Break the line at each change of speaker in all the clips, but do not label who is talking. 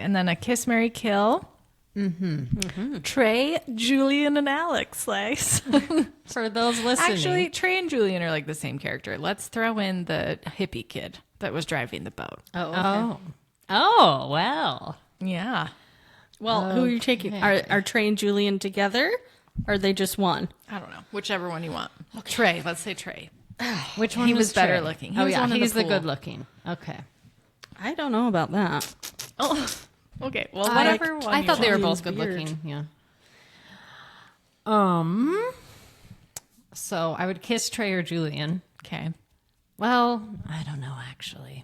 And then a kiss, marry, kill. Trey, Julian, and Alex. Slice.
For those listening.
Actually, Trey and Julian are like the same character. Let's throw in the hippie kid that was driving the boat.
Oh, well.
Yeah.
Well, who are you taking? Are Trey and Julian together? Or are they just one?
I don't know. Whichever one you want. Trey. Let's say Trey.
Which one
He was better
Trey?
looking.
He was
one in
he's the
pool.
good looking. Okay.
I don't know about that.
Oh, okay. Well, whatever one
I
you
thought they were
Julian's
both good
weird.
looking. Yeah. So I would kiss Trey or Julian.
Okay.
Well, I don't know actually.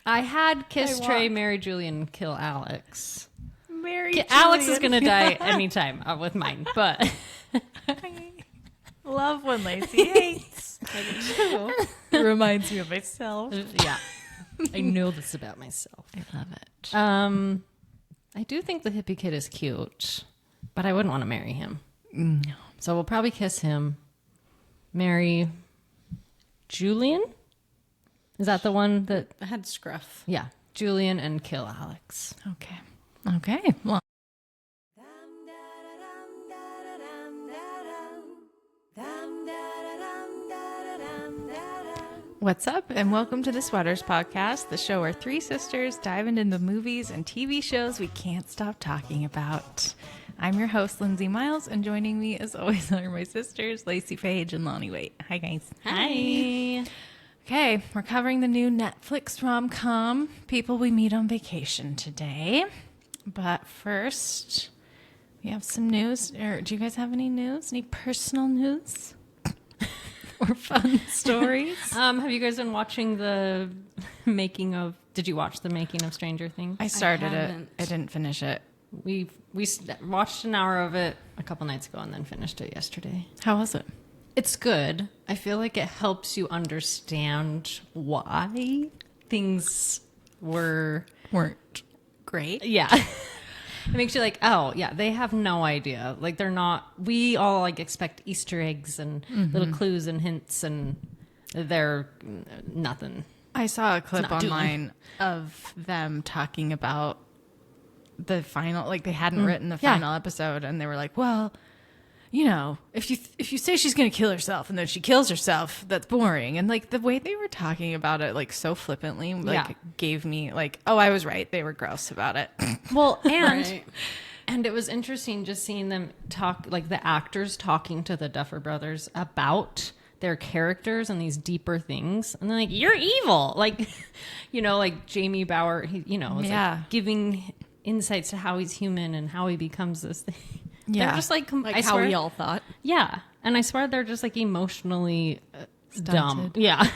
I had kiss Trey, marry Julian, kill Alex.
Mary
Alex is gonna die anytime with mine, but
Love when Lacey hates. It reminds me of myself.
yeah, I know this about myself.
I love it.
I do think the hippie kid is cute, but I wouldn't want to marry him.
No.
So we'll probably kiss him. Marry Julian? Is that the one that...
I had scruff.
Yeah, Julian and kill Alex.
Okay. Okay. Well. What's up, and welcome to the Sweaters Podcast, the show where three sisters dive into the movies and TV shows we can't stop talking about. I'm your host, Lindsay Miles, and joining me, as always, are my sisters, Lacey Page and Lonnie Waite. Hi, guys.
Hi.
Okay, we're covering the new Netflix rom-com, People We Meet on Vacation, today. But first, we have some news. Or do you guys have any news? Any personal news? Or fun stories?
Have you guys been watching the making of... Did you watch the making of Stranger Things?
I started it.
haven't.
I didn't finish it.
We watched an hour of it a couple nights ago and then finished it yesterday.
How was it?
It's good. I feel like it helps you understand why things
Weren't great.
Yeah. It makes you like, oh, yeah, they have no idea. Like, they're not, we all like expect Easter eggs and little clues and hints, and they're nothing.
I saw a clip
not doing.
online of them talking about the final, like they hadn't written the
Yeah.
final episode, and they were like, well, you know, if you say she's going to kill herself and then she kills herself, that's boring. And like the way they were talking about it, like so flippantly, like
Yeah.
gave me like, oh, I was right. They were gross about it.
Well, and
Right.
and it was interesting just seeing them talk, like the actors talking to the Duffer Brothers about their characters and these deeper things. And they're like, you're evil. Like, you know, like Jamie Bauer, he, you know, was
Yeah.
like giving insights to how he's human and how he becomes this thing.
Yeah.
They're just like,
Like
I
how
swear,
we all thought.
yeah. And I swear they're just like emotionally dumb.
Stunted.
Yeah.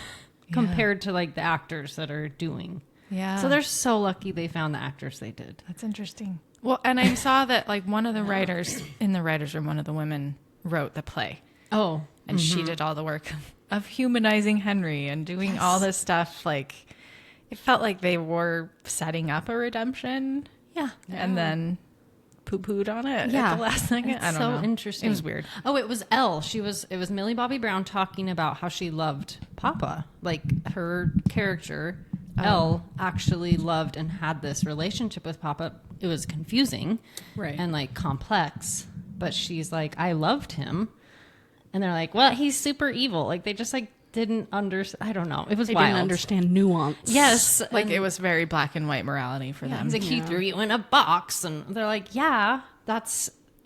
Compared to like the actors that are doing.
Yeah.
So they're so lucky they found the actors they did.
That's interesting. Well, and I saw that like one of the writers in the writer's room, one of the women wrote the play.
Oh.
And she did all the work of humanizing Henry and doing all this stuff. Like, it felt like they were setting up a redemption
Yeah.
and then poo-pooed on it
Yeah.
at the last second.
It's
I don't
so
know.
interesting.
It was weird.
Oh, it was Elle. It was Millie Bobby Brown talking about how she loved Papa. Like her character, Elle, actually loved and had this relationship with Papa. It was confusing,
Right.
and like complex, but she's like, I loved him. And they're like, well, he's super evil. Like they just like didn't understand. I don't know. It was
They
wild.
didn't understand nuance.
Yes.
Like, it was very black and white morality for them.
It's like he threw you in a box, and they're like, yeah,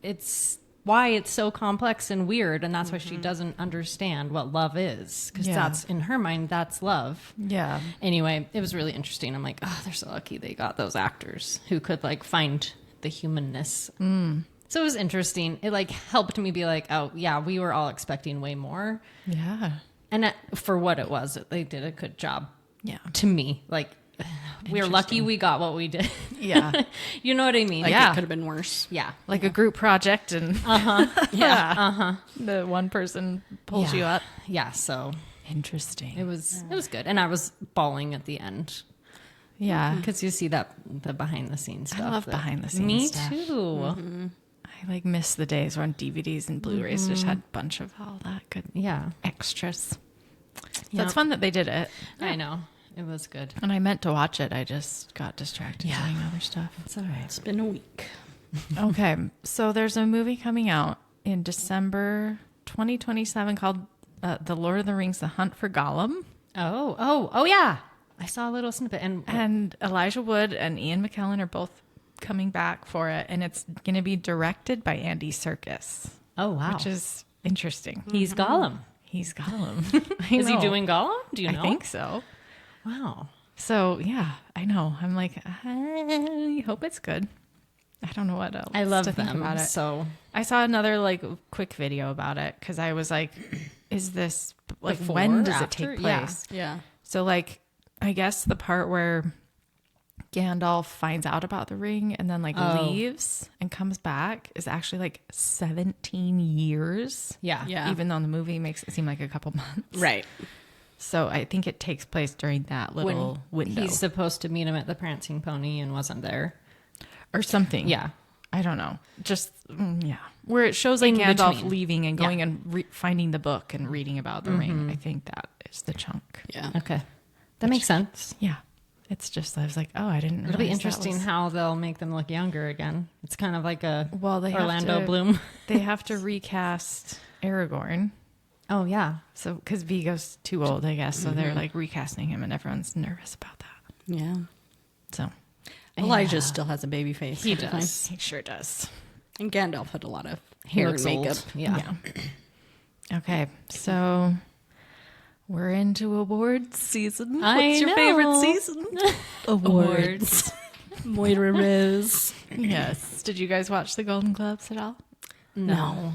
it's why it's so complex and weird, and that's why she doesn't understand what love is, because
Yeah.
that's in her mind, that's love.
Yeah.
Anyway, it was really interesting. I'm like, oh, they're so lucky they got those actors who could like find the humanness. So it was interesting. It like helped me be like, oh yeah, we were all expecting way more,
Yeah.
and for what it was, they did a good job.
Yeah.
To me, like, we're lucky we got what we did.
Yeah.
You know what I mean?
Like
Yeah.
it could have been worse.
Yeah.
Like a group project and
Yeah.
the one person pulls you up.
Yeah. So
Interesting.
it was good. And I was bawling at the end
Yeah.
because you see the behind the scenes stuff.
love behind the scenes
Me
stuff.
too.
I like miss the days when DVDs and Blu-rays just had a bunch of all that good
Yeah.
extras. So
Yeah.
it's fun that they did it.
I know. It was good.
And I meant to watch it. I just got distracted doing other stuff.
It's all right.
It's been a week.
Okay. So there's a movie coming out in December 2027 called The Lord of the Rings, The Hunt for Gollum.
Oh, yeah. I saw a little snippet.
And Elijah Wood and Ian McKellen are both coming back for it. And it's going to be directed by Andy Serkis.
Oh, wow.
Which is interesting.
He's Gollum.
He's Gollum.
Is he doing Gollum? Do you know?
I think so.
Wow.
So, yeah, I know. I'm like, I hope it's good. I don't know what else
I love
to think
them.
about it.
So
I saw another like quick video about it because I was like, is this like
Before
when
or
does it
after?
take
Yeah.
place?
Yeah.
So like, I guess the part where Gandalf finds out about the ring and then like leaves and comes back is actually like 17 years.
yeah.
Yeah.
Even though the movie makes it seem like a couple months.
Right.
So I think it takes place during that little window
He's supposed to meet him at the Prancing Pony and wasn't there.
or something.
Yeah.
I don't know. Just, yeah. Where it shows like
In
Gandalf
between.
leaving and going and finding the book and reading about the ring. I think that is the chunk.
Yeah.
Okay. That makes sense.
Yeah. It's just, I was like, oh, I didn't
It'll be
realize that
interesting
was-
how they'll make them look younger again. It's kind of like a
Well, they
Orlando
have to,
Bloom.
They have to recast Aragorn.
Oh, yeah.
So, because Vigo's too old, I guess. So they're like recasting him and everyone's nervous about that.
Yeah.
So,
Elijah still has a baby face.
He
Definitely.
does.
he sure does.
And Gandalf had a lot of
He
hair
looks
and makeup.
old. Yeah.
Okay. So, we're into awards season.
I
What's your
know.
favorite season?
Awards.
Moira Riz.
Yes. Did you guys watch the Golden Globes at all?
No.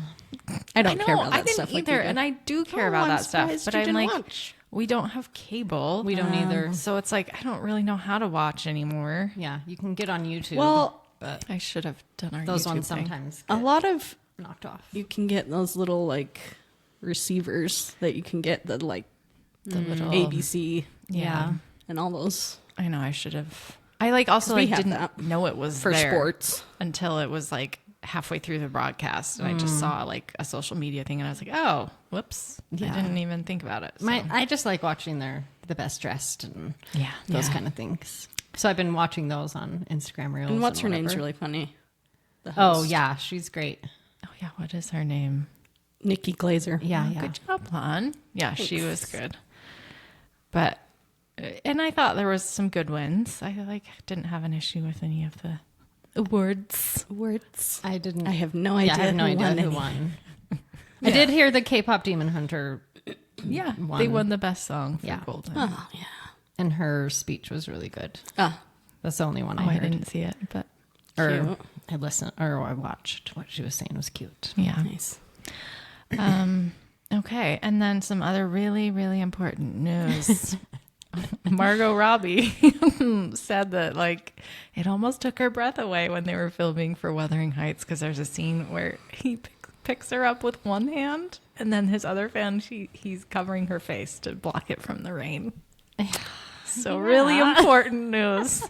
I don't care about that
I didn't
stuff
either,
like you do.
and I do care
Oh,
about
I'm
that stuff.
surprised
But
you
I'm
didn't
like,
watch.
we don't have cable.
We don't either.
So it's like I don't really know how to watch anymore.
Yeah. You can get on YouTube.
Well,
I should have done our
those
YouTube
ones
thing.
sometimes
a
get
lot of
knocked off.
you can get those little like receivers that you can get the like
The little
ABC
Yeah.
and all those
I know I should have. I like also
'Cause we
like
have
didn't
that
know it was
for
there
sports.
until it was like halfway through the broadcast, and I just saw like a social media thing, and I was like, oh, whoops,
Yeah.
I didn't even think about it. So.
I just like watching the best dressed and
yeah,
those kind of things. So I've been watching those on Instagram Reels.
And what's her name's
whatever.
really funny. The
Oh,
host.
yeah. She's great.
Oh yeah, what is her name?
Nikki Glazer.
Yeah.
Oh,
Yeah.
good job, Lon. Yeah, she was
Thanks.
good. But and I thought there was some good wins. I like didn't have an issue with any of the awards.
Words.
I didn't.
I have no idea.
I have no
who
idea
won
who
any.
won. I did hear the K-pop Demon Hunter,
Yeah,
Won.
they won the best song for
Yeah.
Golden.
Oh yeah.
and her speech was really good.
Ah,
That's the only one
Oh,
I
I
heard.
didn't see it, but
Or
cute.
I listened, or I watched what she was saying was cute.
yeah.
Nice.
Okay, and then some other really, really important news. Margot Robbie said that like it almost took her breath away when they were filming for Wuthering Heights because there's a scene where he picks her up with one hand and then his other hand he's covering her face to block it from the rain. So really important news.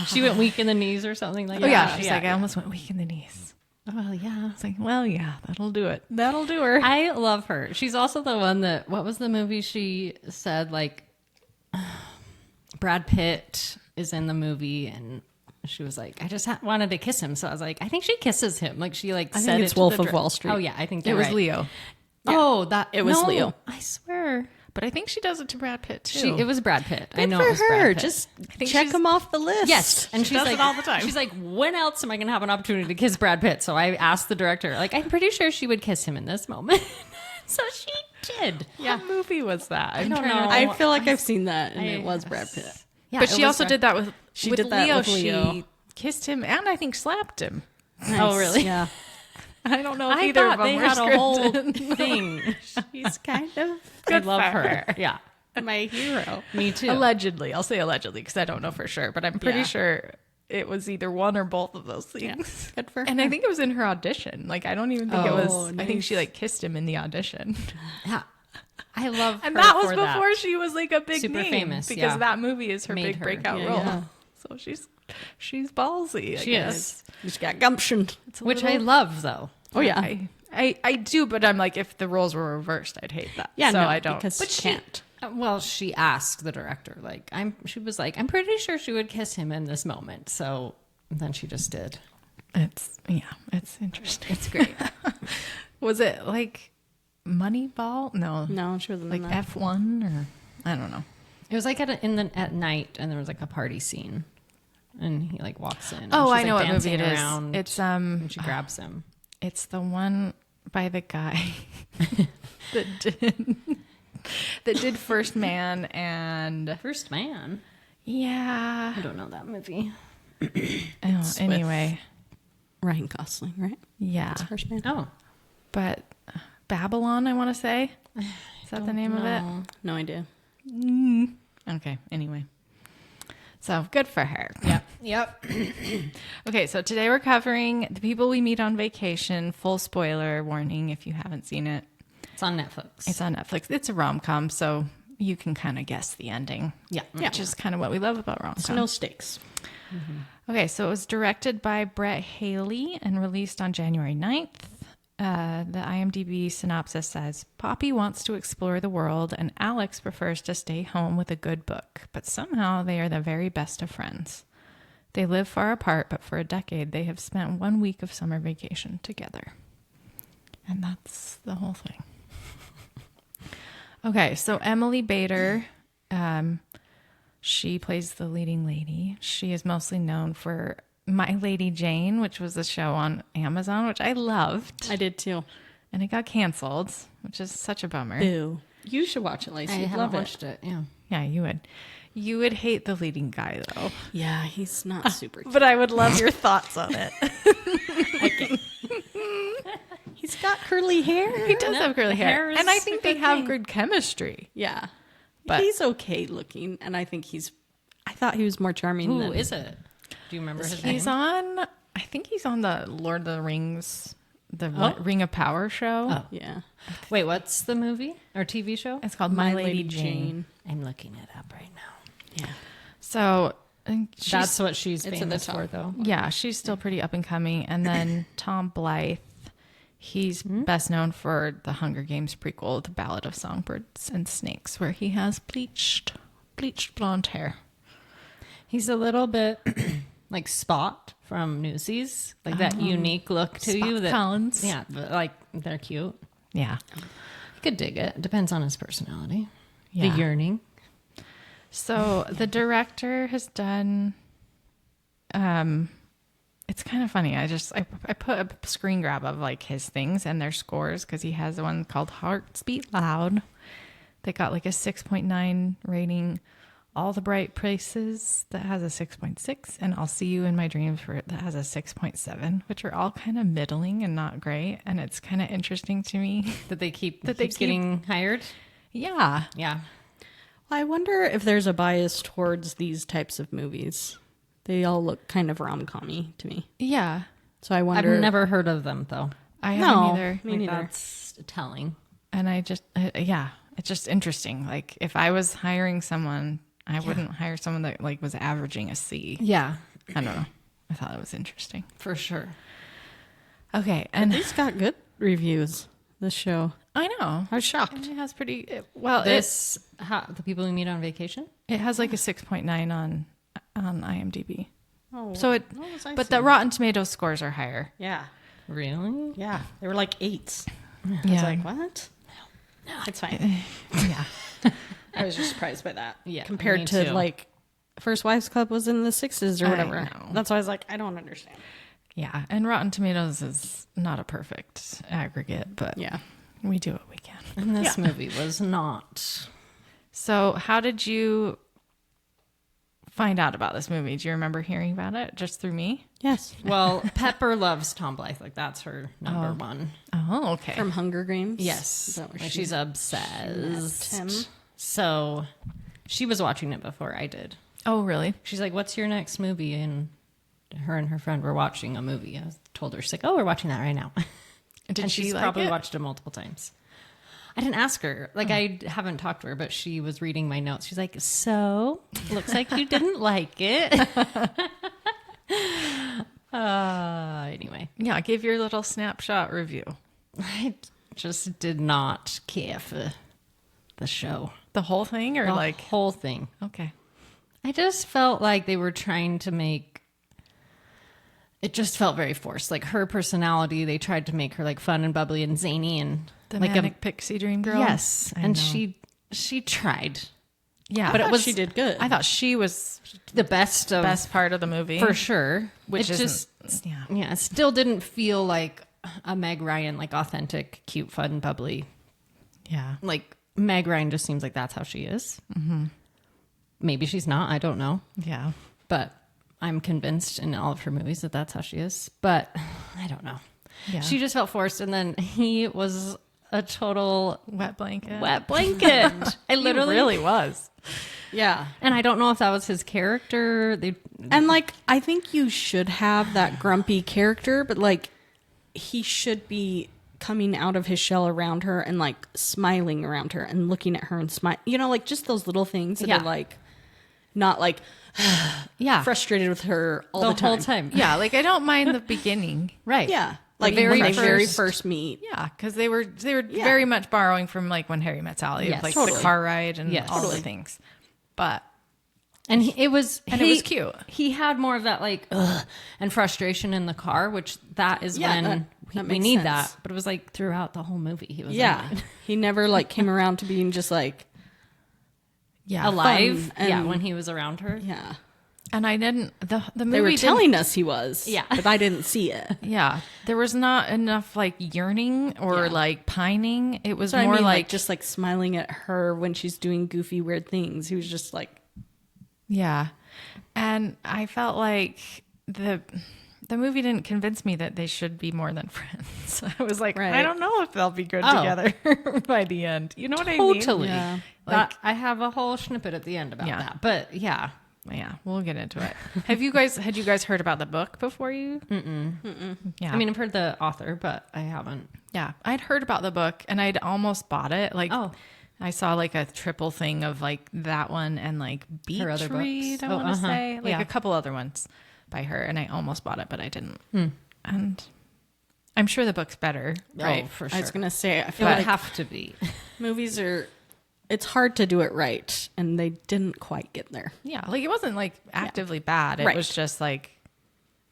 She went weak in the knees or something like
Oh
that.
yeah, she's like I almost went weak in the knees.
Well, yeah.
It's like, well, yeah, that'll do it. That'll do her.
I love her. She's also the one that, what was the movie she said, like, Brad Pitt is in the movie and she was like, I just wanted to kiss him. So I was like, I think she kisses him. Like she like
I
said
think it's
it to
Wolf
the
of Wall Street.
Oh yeah, I think
It
you're
was
right.
Leo.
Oh, that
It was
no,
Leo.
I swear.
But I think she does it to Brad Pitt too.
It was Brad Pitt. I
Good
know
for
it was
her.
Brad Pitt.
Just
think
check
she's-
them off the list.
Yes, and
She
she's
does
like
it all the time.
She's like, when else am I going to have an opportunity to kiss Brad Pitt? So I asked the director, like, I'm pretty sure she would kiss him in this moment. So she did.
What movie was that? I'm
don't
trying to
know.
think.
I feel like I've seen that, and it was Brad Pitt.
Yeah,
But
it
she
was
also
Brad-
did that with
She
with
did that
Leo.
with Leo.
She kissed him and I think slapped him.
Nice.
Oh, really?
Yeah.
I don't know if
I
either of
thought
them
they
were
had a whole
scripted.
thing.
She's kind of
I love
for
her. Yeah,
my hero.
me too.
Allegedly, I'll say allegedly because I don't know for sure, but I'm pretty
Yeah.
sure it was either one or both of those things.
Good for
And I think it was in her audition. Like I don't even think it
Oh,
was. I think
nice.
she like kissed him in the audition,
Yeah, I love
and
her
that was
for
before she was like a big
Super
name,
famous,
because
yeah.
that movie is her
Made
big
her.
breakout
Yeah,
role.
yeah.
So she's ballsy. I
She
guess.
is,
She's got gumption.
It's a
which I
little-
love though.
Oh yeah.
I do, but I'm like, if the roles were reversed, I'd hate that.
Yeah,
so
no,
I don't.
because
But
she can't.
Well, she asked the director, like, she was like, I'm pretty sure she would kiss him in this moment. So then she just did.
It's interesting.
It's great.
Was it like Moneyball? No.
No, she wasn't
Like
in that.
F1 or I don't know.
It was like at night, and there was like a party scene, and he like walks in. And
Oh,
she's,
I know
like,
what movie it
dancing
is.
around,
It's
and she grabs him.
it's the one by the guy that did First Man and
First Man.
yeah.
I don't know that movie.
Oh, anyway,
Ryan Gosling, right?
yeah.
First man.
Oh,
But Babylon, I want to say. Is that the name of it?
No idea.
Okay, anyway. So good for her.
Yep.
Okay, so today we're covering The People We Meet on Vacation. Full spoiler warning if you haven't seen it.
It's on Netflix.
It's on Netflix. It's a rom-com, so you can kind of guess the ending.
Yeah.
Which is kind of what we love about rom-coms.
So no stakes.
Okay, so it was directed by Brett Haley and released on January 9th. The IMDb synopsis says, Poppy wants to explore the world and Alex prefers to stay home with a good book, but somehow they are the very best of friends. They live far apart, but for a decade they have spent 1 week of summer vacation together. And that's the whole thing. Okay, so Emily Bader, she plays the leading lady. She is mostly known for My Lady Jane, which was a show on Amazon, which I loved.
I did too.
And it got canceled, which is such a bummer.
Boo. You should watch it, Lacey.
I
You'd
haven't
love
watched it. Yeah.
Yeah, you would. You would hate the leading guy, though.
Yeah, he's not super cute.
But I would love your thoughts on it.
He's got curly hair.
He does have curly hair.
hair is
And I
a
think they
good
have
thing.
good chemistry.
Yeah.
But-
he's okay looking, and I think I thought he was more charming
Who
than...
is it? Do you remember his name?
He's on, I think he's on the Lord of the Rings, Ring of Power show.
Oh.
Yeah.
Wait, what's the movie or TV show?
It's called My Lady Jane.
I'm looking it up right now.
Yeah.
So and
That's what she's
it's in
famous
the
for,
top.
though.
yeah, she's still pretty up and coming. And then Tom Blythe, he's best known for the Hunger Games prequel, The Ballad of Songbirds and Snakes, where he has bleached blonde hair.
He's a little bit like Spot from Newsies, like that unique look to
Spot
you. That
Collins.
Yeah, but like they're cute.
Yeah.
You could dig it. Depends on his personality.
Yeah.
The yearning.
So the director has done, it's kind of funny. I put a screen grab of like his things and their scores because he has one called Hearts Beat Loud. They got like a 6.9 rating. All the Bright Places that has a 6.6, and I'll See You in My Dreams that has a 6.7, which are all kind of middling and not great. And it's kind of interesting to me
That they keep
That they
keeps getting hired.
Yeah.
Yeah.
I wonder if there's a bias towards these types of movies. They all look kind of rom-com-y to me.
Yeah.
So I
I've
wonder...
never heard of them though.
I haven't
No,
either.
me
Like,
neither.
that's telling.
And I just, yeah, it's just interesting. Like if I was hiring someone, I wouldn't hire someone that like was averaging a C.
Yeah,
I don't know. I thought it was interesting.
for sure.
Okay. And
It's got good reviews, this show.
I know.
I was shocked.
It has pretty, well,
The people we meet on vacation.
it has like a 6.9 on IMDb.
Oh,
So it,
what was I
but the
saying?
Rotten Tomatoes scores are higher.
Yeah.
Really?
Yeah. They were like 8s. I was
Yeah.
like, what? No. It's fine.
Yeah.
I was just surprised by that.
Yeah,
Compared
me
to
too.
like First Wives Club was in the 6s or
I
whatever.
know.
That's why I was like, I don't understand.
Yeah. And Rotten Tomatoes is not a perfect aggregate, but
Yeah.
we do what we can.
And this movie was not.
So how did you find out about this movie? Do you remember hearing about it just through me?
Yes.
Well, Pepper loves Tom Blythe. Like that's her number one.
Oh, okay.
From Hunger Games.
Yes,
Is that where
like
she
she's obsessed.
met him?
So she was watching it before I did.
Oh, really?
She's like, "What's your next movie?" And her and her friend were watching a movie. I told her, she's like, "Oh, we're watching that right now."
Did
and
she
she's
like
probably
it?
watched it multiple times. I didn't ask her. Like, I haven't talked to her, but she was reading my notes. She's like, "So, looks like you didn't like it." Anyway,
Yeah, give your little snapshot review.
I just did not care for the show.
The whole thing, or
The
like
whole thing.
okay,
I just felt like they were trying to make it just felt very forced. Like her personality, they tried to make her like fun and bubbly and zany and
the
like
manic pixie dream girl.
yes,
I
and
know.
she tried
yeah,
but it was-
she did good.
I thought she was
the best of
best part of the movie
for sure.
which
it
is
just
yeah.
it still didn't feel like a Meg Ryan, like authentic, cute, fun, bubbly.
Yeah.
Like Meg Ryan just seems like that's how she is. Mm-hmm. Maybe she's not. I don't know.
Yeah.
But I'm convinced in all of her movies that that's how she is. But I don't know.
Yeah.
She just felt forced. And then he was a total
Wet blanket.
wet blanket. I
He
literally
really was.
yeah.
And I don't know if that was his character.
And like, I think you should have that grumpy character, but like, he should be coming out of his shell around her and like smiling around her and looking at her and smile. You know, like just those little things that
Yeah.
are like, not like
yeah.
frustrated with her all the,
whole
time.
time.
Yeah, like I don't mind the beginning.
Right.
Yeah. Like
very
when they very
first-
first meet.
Yeah, because they were
Yeah.
very much borrowing from like When Harry Met Sally,
Yes.
like
Totally.
the car ride and
Yes.
all
Totally.
the things. But
And it was
cute.
He had more of that like ugh and frustration in the car, which that is
Yeah,
when
that
we
makes
need
sense.
that. But it was like throughout the whole movie, he was
Yeah.
annoyed.
He never like came around to being just like,
yeah,
alive.
and-
Yeah, when he was around her.
yeah.
and I didn't. The movie
They were
didn't-
telling us he was.
Yeah.
But I didn't see it.
Yeah, there was not enough like yearning or
Yeah.
like pining. It was
So
more
I mean,
like
just like smiling at her when she's doing goofy, weird things. He was just like,
yeah, and I felt like the movie didn't convince me that they should be more than friends. I was like,
Right.
I don't know if they'll be good
Oh.
together by the end. You know what I mean?
Totally.
Yeah.
Like I have a whole snippet at the end about
Yeah.
that. But yeah.
Yeah, we'll get into it. Had you guys heard about the book before you? Yeah,
I mean, I've heard the author, but I haven't.
yeah, I'd heard about the book and I'd almost bought it. Like,
Oh.
I saw like a triple thing of like that one and like Beach
Her other
Read.
books.
I
Oh,
want to
uh-huh.
say like
Yeah.
a couple other ones by her, and I almost bought it, but I didn't. And I'm sure the book's better, right?
Oh, for
I
sure.
was going to say, I
It
feel
would
like
have to be.
movies are, it's hard to do it right. And they didn't quite get there.
Yeah, like it wasn't like actively bad. It
Right.
was just like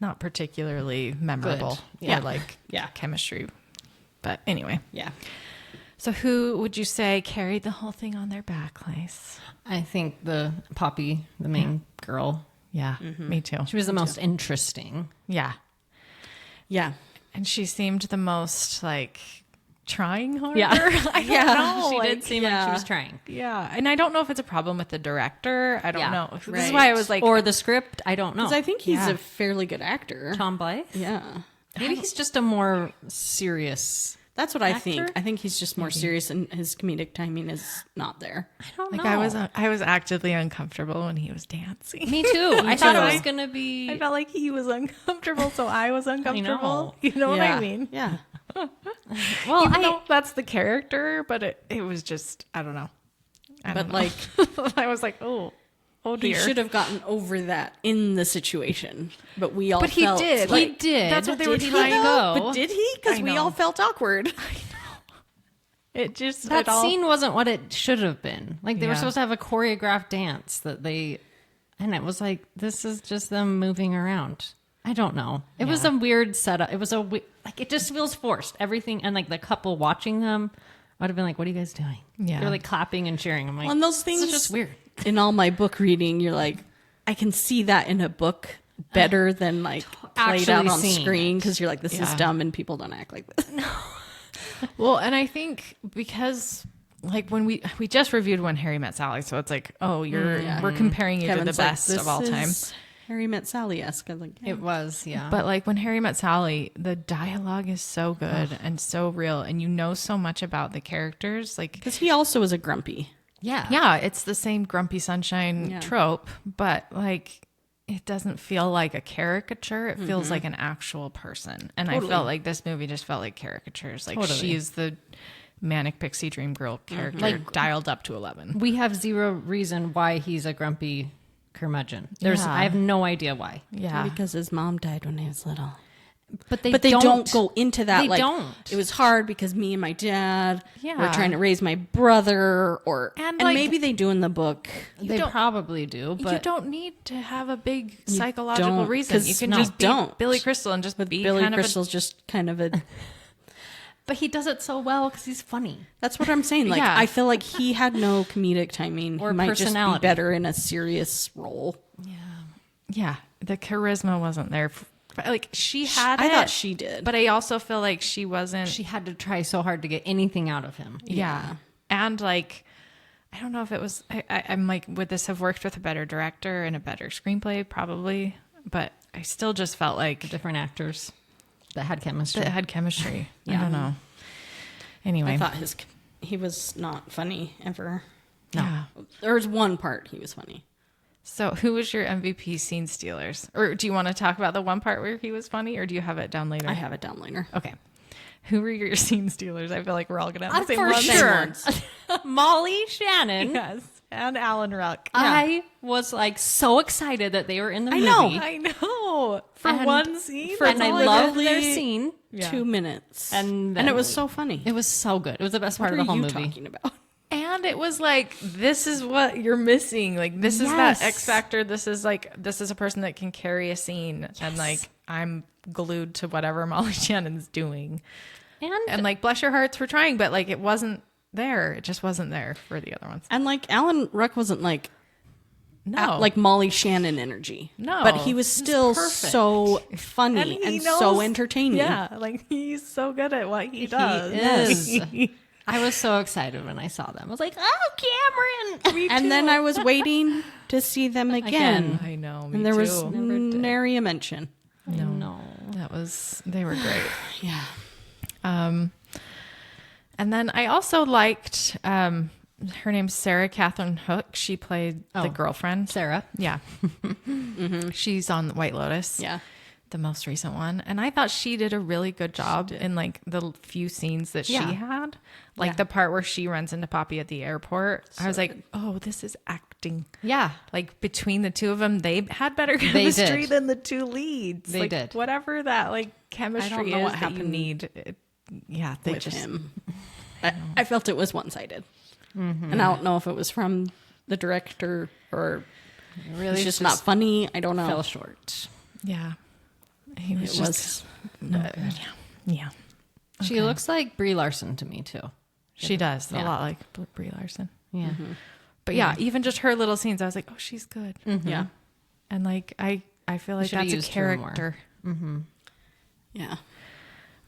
not particularly memorable.
Good. Yeah.
Or like
Yeah.
chemistry. But anyway.
Yeah.
So who would you say carried the whole thing on their back, Lace?
I think the Poppy, the main girl,
Yeah, me too.
she was the most interesting.
Yeah.
Yeah.
And she seemed the most like trying harder.
Yeah.
I don't know.
She
like,
did seem like she was trying.
Yeah. And I don't know if it's a problem with the director. I don't
Yeah.
know. This is
Right.
why I was like,
Or the script, I don't know.
Because I think he's
Yeah.
a fairly good actor.
Tom Blythe?
Yeah.
Maybe he's just a more serious.
That's what I
Actor?
think. I think he's just more serious and his comedic timing is not there.
I don't
like
know.
I was actively uncomfortable when he was dancing.
Me too. I thought it
too.
was going to be.
I felt like he was uncomfortable, so I was uncomfortable.
know.
You know what
yeah.
I mean?
Yeah.
well,
Even though that's the character, but it was just I don't know. I
But
don't
like,
know. I was like, oh
he
dear.
should have gotten over that in the situation. But we all
But he
felt
did.
like,
he did.
That's what they were
Did he
trying to
though?
but did he? Because
I
we
know.
all felt awkward.
It just
That
it all,
scene wasn't what it should have been. Like they were
Yeah.
supposed to have a choreographed dance that they, and it was like this is just them moving around. I don't know. It was
Yeah.
a weird setup. It was like it just feels forced. Everything and like the couple watching them would have been like, "What are you guys doing?"
Yeah.
they're like clapping and cheering. I'm like,
On those
this
things,
is just weird.
In all my book reading, you're like, I can see that in a book better than like played out
Actually
on
seeing
screen because you're like, this is
Yeah.
dumb and people don't act like this.
Well, and I think because like when we just reviewed When Harry Met Sally, so it's like, oh, we're comparing you to
Kevin's
the
like,
best
"This
of all time.
is Harry Met Sally-esque. I was like, yeah.
It was, yeah.
But like when Harry Met Sally, the dialogue is so good and so real, and you know so much about the characters. Like,
Because he also is a grumpy.
yeah,
yeah, it's the same grumpy sunshine
Yeah.
trope, but like it doesn't feel like a caricature. It feels like an actual person. And I
Totally.
felt like this movie just felt like caricatures. Like
Totally.
she's the manic pixie dream girl character,
Like-
dialed up to 11.
we have zero reason why he's a grumpy curmudgeon.
Yeah.
I have no idea why.
Yeah.
Because his mom died when he was little.
But they
don't go into that.
They
like,
don't.
It was hard because me and my dad
Yeah.
were trying to raise my brother, and
like,
maybe they do in the book.
They probably do, but
you don't need to have a big psychological
don't,
reason.
'cause
You can
no,
just be
don't.
Billy Crystal and just be
Billy
kind
Crystal's just kind of a.
but he does it so well because he's funny.
That's what I'm saying. Like,
Yeah.
I feel like he had no comedic timing.
Or
he might just be
personality.
better in a serious role.
Yeah, the charisma wasn't there. Like she had
I
it,
thought she did.
but I also feel like she wasn't.
She had to try so hard to get anything out of him.
Yeah. And like, I don't know if it was, I'm like, would this have worked with a better director and a better screenplay? Probably. But I still just felt like
Different actors that had chemistry.
it had chemistry. I don't know. Anyway.
I thought he was not funny ever.
Yeah.
There was one part he was funny.
So who was your MVP scene stealers? Or do you want to talk about the one part where he was funny, or do you have it down later?
I have it down later.
Okay. Who were your scene stealers? I feel like we're all going to have the same
For
ones.
sure. Molly Shannon.
Yes. And Alan Ruck.
I was like so excited that they were in the movie.
I know. For
And-
one scene.
And I
all
loved
did.
their scene.
Yeah.
2 minutes.
And
it
then-
was so funny.
It was so good. It was the best part
What
of the
are
whole
you
movie.
talking about?
And it was like, this is what you're missing. Like, this is that
Yes.
X factor. This is a person that can carry a scene. And like, I'm glued to whatever Molly Shannon's doing. And like, bless your hearts for trying, but like, it wasn't there. It just wasn't there for the other ones.
And like Alan Ruck wasn't like
No.
like Molly Shannon energy.
No,
But he was
he's
still
perfect.
so
And
funny
he
and
knows-
so entertaining.
Yeah. Like, he's so good at what he does.
is. I was so excited when I saw them. I was like, oh, Cameron.
And then I was waiting to see them again.
I know. Me
And there
too.
was nary a mention.
No.
They were great.
Yeah.
And then I also liked, her name's Sarah Catherine Hook. She played the girlfriend.
Sarah.
Yeah. She's on White Lotus.
Yeah.
The most recent one. And I thought she did a really good job in like the few scenes that she had. Like the part where she runs into Poppy at the airport. I was like, oh, this is acting.
Yeah.
Like between the two of them, they had better chemistry
did.
than the two leads.
They
like,
did.
Whatever that like chemistry
know
is
what
that you
happened
need. They
With
just
him. I felt it was one-sided. And I don't know if it was from the director or
Really
it's just not funny. I don't know.
fell short.
yeah. He was
It
just
was
yeah.
She looks like Brie Larson to me, too.
She does a
Yeah.
lot like Brie Larson.
Yeah.
But yeah, even just her little scenes, I was like, oh, she's good.
yeah.
And like I feel like
should've
that's a
used her more.
character.
Yeah.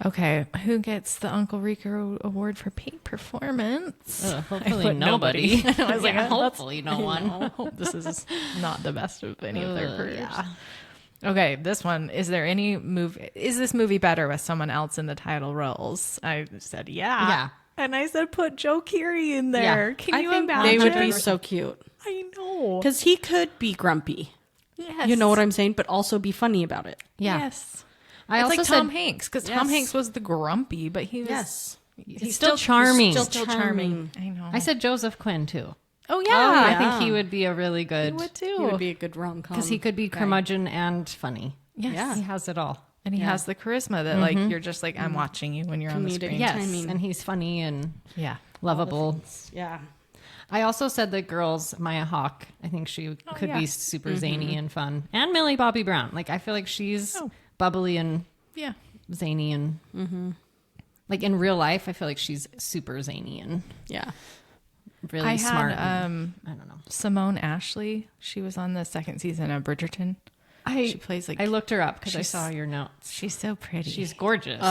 Okay, who gets the Uncle Rico Award for peak performance?
Hopefully
put
nobody.
I was like,
Yeah,
that's-
hopefully no one.
I hope this is not the best of any of their careers.
Yeah.
Okay, this one. Is this movie better with someone else in the title roles? I said, yeah.
Yeah.
And I said, put Joe Keery in there.
Yeah.
Can
I
you
think
imagine?
they would be so cute.
I know.
Because he could be grumpy.
Yes.
You know what I'm saying? But also be funny about it.
Yeah.
Yes.
I
It's
also
like
said
Tom Hanks, because Tom
Yes.
Hanks was the grumpy, but he was
he's still charming.
still charming. I know.
I said Joseph Quinn, too.
oh yeah,
yeah.
I think he would be a really good,
he would too.
He would be a good rom-com.
because he could be curmudgeon and funny.
Yes.
Yeah.
He has it all.
And he has the charisma that like you're just like I'm watching you when you're on the
Comedic.
screen.
Yeah.
Yes,
Timing.
and he's funny and
Yeah.
lovable.
Yeah.
I also said the girls, Maya Hawke. I think she could
yeah.
be super zany and fun. And Millie Bobby Brown. Like, I feel like she's bubbly and
Yeah.
zany and like in real life, I feel like she's super zany and
Yeah.
really
I
smart.
had
and- I don't know.
Simone Ashley. She was on the second season of Bridgerton. She plays like
I looked her up because I
she's-
saw your notes.
she's so pretty.
She's gorgeous.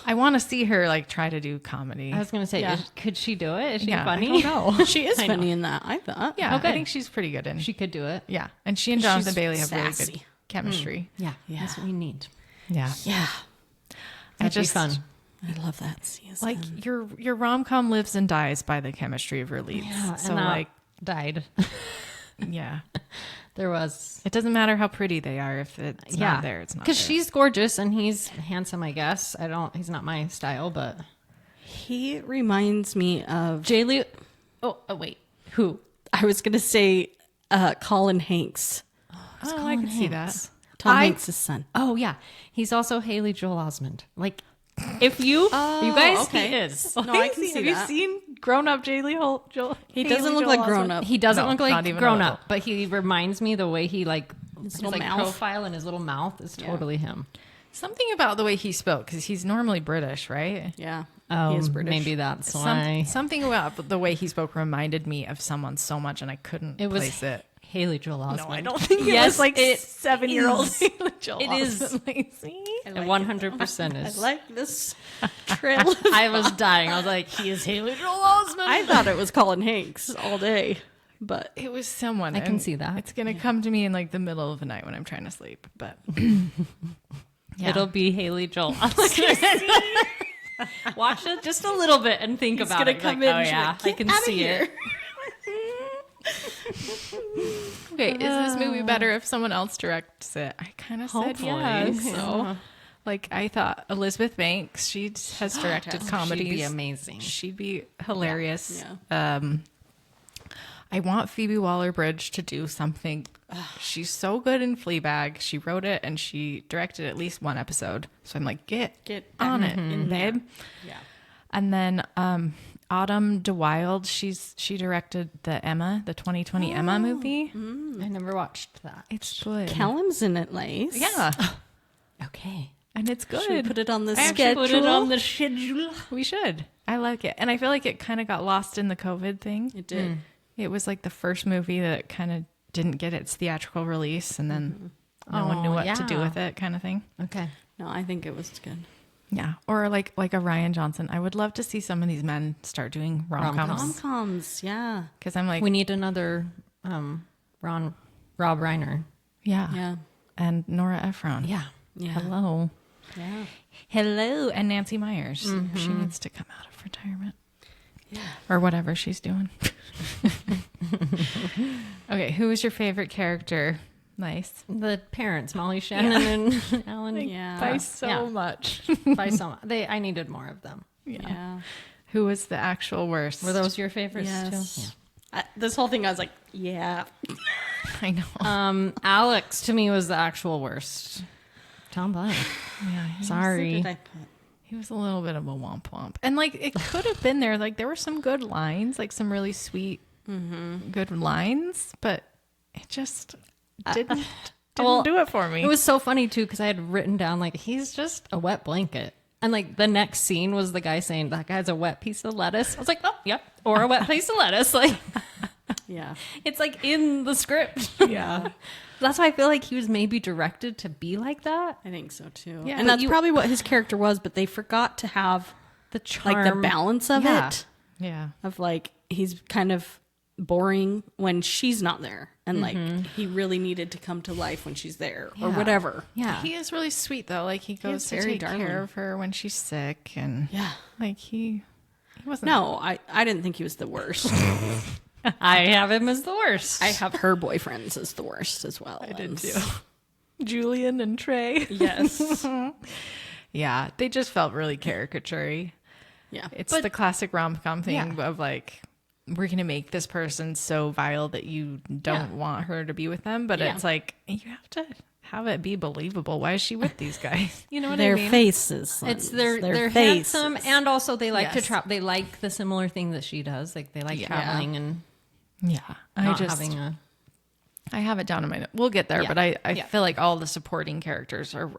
I want to see her like try to do comedy.
I was gonna say,
Yeah.
could she do it? Is she
yeah,
funny?
I don't know.
She is
I know.
funny in that, I thought.
Yeah,
Okay.
I think she's pretty good in.
She could do it.
Yeah, and she and Jonathan
She's
Bailey have really
sassy.
good chemistry.
Yeah,
Yeah.
that's what we need.
Yeah,
Yeah.
I
That'd be fun.
I love that season.
like your rom com lives and dies by the chemistry of your leads.
Yeah,
so
and that
like
died.
yeah,
There was
it doesn't matter how pretty they are if it's not there. It's not
because
there.
she's gorgeous and he's handsome. I guess he's not my style, but
he reminds me of
J. Lee. Oh, wait, who?
I was gonna say Colin Hanks.
Oh, I can see that.
Tom Hanks' son.
Oh yeah, he's also Haley Joel Osment. Like, if you guys,
okay.
he is.
No, I can see
Have
that.
you seen grown up Joel?
He doesn't look like grown up.
He doesn't
No,
look
not
like
even a
grown
little.
up, but he reminds me the way he like his
little
like
mouth.
profile and his little mouth is totally him.
Something about the way he spoke, because he's normally British, right?
Yeah.
Oh,
he is British.
maybe that's why.
Something about the way he spoke reminded me of someone so much, and I couldn't
It was
place it.
Haley Joel Osment.
No, I don't think it
Yes,
was like
it
7-year-old.
It is.
It
100% is.
I like this trail.
I was dying. I was like, he is Haley Joel Osment.
I thought it was Colin Hanks all day, but
It was someone.
I can
and
see that.
It's gonna come to me in like the middle of the night when I'm trying to sleep. But yeah.
It'll be Haley Joel Osment. Watch it just a little bit and think
He's
about
gonna
it.
come
Like,
in
oh
and she's
yeah,
like,
I
"Get
can
outta
see
here."
it.
Okay, is this movie better if someone else directs it? I kind of said
Hopefully.
yes.
Yeah.
Like I thought, Elizabeth Banks. She has directed comedies.
She'd be amazing.
She'd be hilarious.
Yeah.
I want Phoebe Waller-Bridge to do something. She's so good in Fleabag. She wrote it and she directed at least one episode. So I'm like, get on it, babe.
yeah.
And then Autumn DeWilde, she directed the 2020 Emma movie.
I never watched that.
It's good.
Callum's in it, Lace.
Yeah,
Okay.
and it's good.
Should we put it on the
I actually
schedule?
Put it on the schedule.
We should. I like it. And I feel like it kind of got lost in the COVID thing.
It did.
It was like the first movie that kind of didn't get its theatrical release and then no one knew what to do
yeah.
with it kind of thing.
Okay.
No, I think it was good.
Yeah. Or like a Ryan Johnson. I would love to see some of these men start doing rom-coms.
Rom-coms, yeah.
Because I'm like,
We need another Rob Reiner.
yeah.
Yeah.
And Nora Ephron.
Yeah.
Yeah.
Hello.
Yeah.
Hello. And Nancy Myers. She needs to come out of retirement. Yeah. Or whatever she's doing. Okay. Who is your favorite character? Nice.
The parents, Molly Shannon and Alan.
Yeah.
By so
Yeah.
much.
By so much. I needed more of them.
Yeah.
Who was the actual worst?
Were those your favorites
Yes.
too?
This whole thing, I was like, yeah.
I know.
Yeah. Alex to me was the actual worst. Tom Bunny.
Yeah,
Sorry.
Did I put?
he was a little bit of a womp womp. And like it could have been there. Like there were some good lines, like some really sweet, good lines, but it just didn't
Well,
do it for me.
It was so funny too because I had written down like he's just a wet blanket, and like the next scene was the guy saying that guy's a wet piece of lettuce. I was like, oh, yep, or a wet piece of lettuce. Like
Yeah.
it's like in the script.
Yeah.
That's why I feel like he was maybe directed to be like that.
I think so too.
Yeah,
and
but
that's probably what his character was, but they forgot to have
The charm,
like the balance of
Yeah.
it.
yeah.
Of like he's kind of boring when she's not there. And like he really needed to come to life when she's there or
Yeah.
whatever.
Yeah,
He is really sweet though. Like he goes
is
to
very
take
darling.
care of her when she's sick, and
Yeah.
like he wasn't.
No, I didn't think he was the worst.
I have him as the worst.
I have her boyfriends as the worst as well.
I did too. Julian and Trey.
Yes.
Yeah, they just felt really caricature-y.
Yeah.
It's the classic rom-com thing of like, we're going to make this person so vile that you don't want her to be with them. But
Yeah.
it's like, you have to have it be believable. Why is she with these guys? You know what
Their
I mean?
faces.
It's
Lens.
they're
faces.
handsome, and also they like to
Yes.
travel. They like the similar thing that she does. Like they like traveling and
Yeah.
not having a.
I have it down in my note. We'll get there,
Yeah.
but I
Yeah.
feel like all the supporting characters are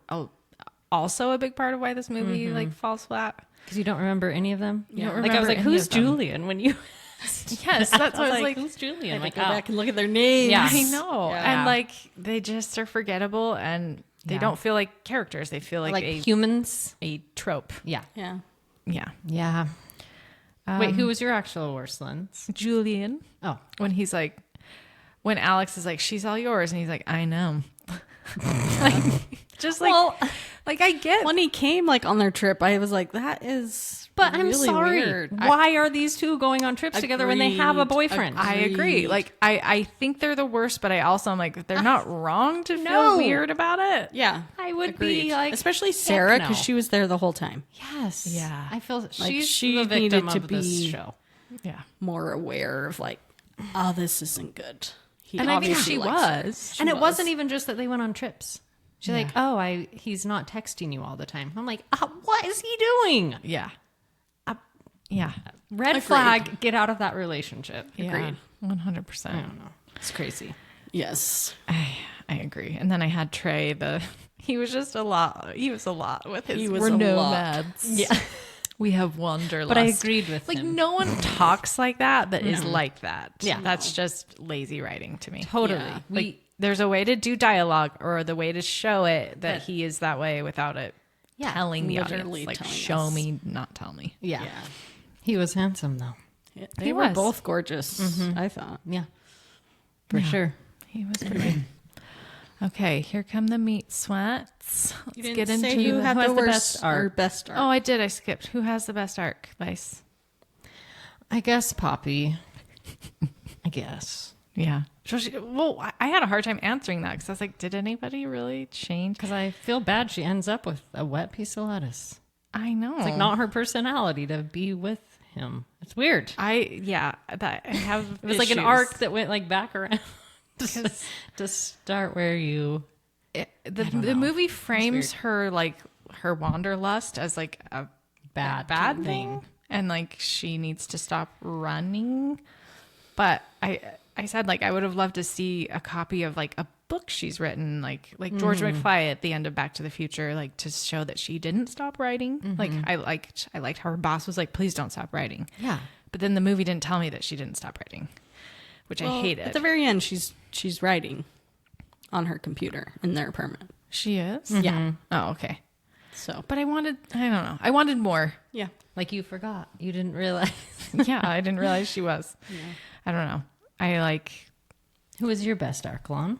also a big part of why this movie like falls flat.
Because you don't remember any of them.
You don't
Like I was
remember
like,
any
who's
of them.
Julian? When you
Yes, that's what I was like.
who's Julian?
I
Like,
go back and look at their names.
Yeah.
I know.
Yeah.
And like they just are forgettable and they
Yeah.
don't feel like characters. They feel like,
like
a
humans.
trope.
Yeah,
Yeah.
Yeah.
yeah. Wait, who was your actual worst lens?
Julian,
Oh,
when he's like, when Alex is like, she's all yours. And he's like, I know. Like, just like,
well,
like I get.
When he came like on their trip, I was like, that is
but I'm
really
sorry.
weird.
Why are these two going on trips together when they have a
Agreed.
boyfriend?
I agree.
Agreed.
Like, I think they're the worst, but I also am like, they're not wrong to feel
No.
weird about it.
Yeah.
I would
Agreed.
be like,
especially Sarah, because
no.
she was there the whole time.
yes,
Yeah.
I feel
Like,
she's
she
the victim
needed to
of this
be-
show.
Yeah.
More aware of like, oh, this isn't good. He
And I think
obviously
she
likes her.
was.
And it
was.
wasn't even just that they went on trips. She's like, oh, he's not texting you all the time. I'm like, what is he doing?
Yeah. Yeah.
Red
Agreed.
flag, get out of that relationship.
Yeah. 100%.
I don't know. It's crazy.
Yes.
I agree. And then I had Trey, he was just a lot. He was a lot with his,
He was
we're
a lot.
nomads.
Yeah.
We have wanderlust.
But I agreed with
like
him.
no one talks like that is like that.
Yeah.
That's just lazy writing to me.
Totally.
Yeah.
Like there's a way to do dialogue or the way to show it that he is that way without it
Yeah,
telling the
literally
audience. Like
telling
show
us.
me, not tell me.
Yeah. He was handsome, though.
Yeah,
He
they were
was.
both gorgeous, I thought.
Yeah. For sure.
He was pretty. Okay, here come the meat sweats. Let's
You didn't
get
say
into
who had
has
the
the
worst
best
or
arc.
best arc.
Oh, I did. I skipped. Who has the best arc, Vice?
I guess Poppy. I guess.
Yeah. So I had a hard time answering that because I was like, did anybody really change?
Because I feel bad she ends up with a wet piece of lettuce.
I know.
It's like not her personality to be with him. It's weird.
That I have.
It was like an arc that went like back around to start where you.
The movie frames her like her wanderlust as like a
Bad
bad
thing.
thing, and like she needs to stop running. But I said like I would have loved to see a copy of like a book she's written, like George McFly at the end of Back to the Future, like to show that she didn't stop writing. Like I liked how her boss was like, please don't stop writing.
Yeah.
But then the movie didn't tell me that she didn't stop writing, which I hated.
At the very end, she's writing on her computer in their apartment.
She is?
Yeah.
Oh, okay.
So,
But I don't know. I wanted more.
yeah.
Like you forgot. You didn't realize.
Yeah, I didn't realize she was. I don't know. I like.
Who was your best arc, Lon?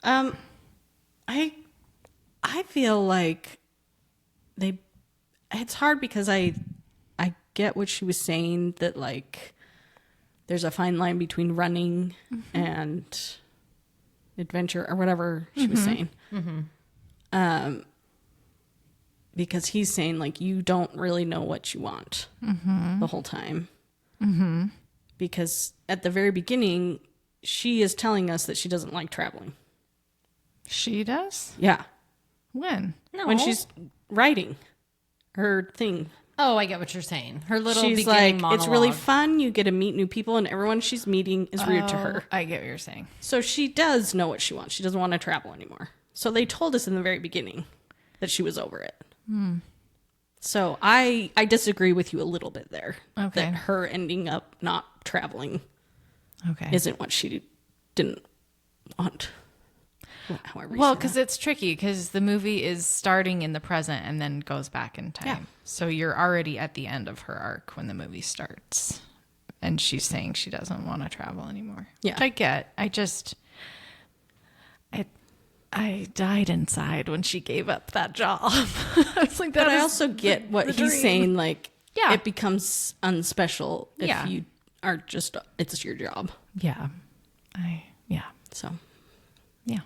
I feel like it's hard because I get what she was saying, that like there's a fine line between running and adventure or whatever she was saying. Because he's saying like you don't really know what you want the whole time. Because at the very beginning, she is telling us that she doesn't like traveling.
She does?
Yeah.
When?
No.
When she's writing her thing.
Oh, I get what you're saying. Her little
She's
beginning
like,
monologue.
it's really fun. You get to meet new people, and everyone she's meeting is rude to her.
I get what you're saying.
So she does know what she wants. She doesn't want to travel anymore. So they told us in the very beginning that she was over it. So I disagree with you a little bit there.
Okay.
That her ending up not traveling
Okay.
isn't what she didn't want. However you
Well,
say
because it's tricky because the movie is starting in the present and then goes back in time.
Yeah.
So you're already at the end of her arc when the movie starts. And she's saying she doesn't want to travel anymore.
Yeah.
Which I get. I died inside when she gave up that job. I was like, that
But I
is
also get what
the
he's
dream.
saying. Like,
Yeah.
it becomes unspecial if
Yeah.
you are just, it's your job.
Yeah. Yeah.
So,
Yeah.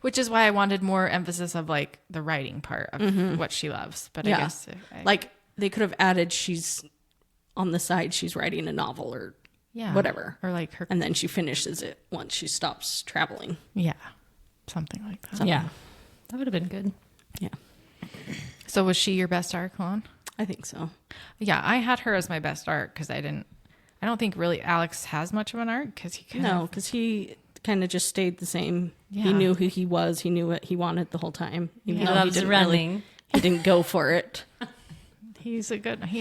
Which is why I wanted more emphasis of like the writing part of what she loves. But I guess
like they could have added she's on the side, she's writing a novel or whatever.
Or like her,
And then she finishes it once she stops traveling.
yeah. Something like that.
Yeah. That would have been good.
Yeah,
So was she your best arc, Lon?
I think so.
Yeah, I had her as my best arc because I don't think really Alex has much of an arc because he kind
No,
of,
because he kind of just stayed the same.
Yeah.
He knew who he was. He knew what he wanted the whole time. Even
He
though
loves
didn't
running.
he didn't go for it.
he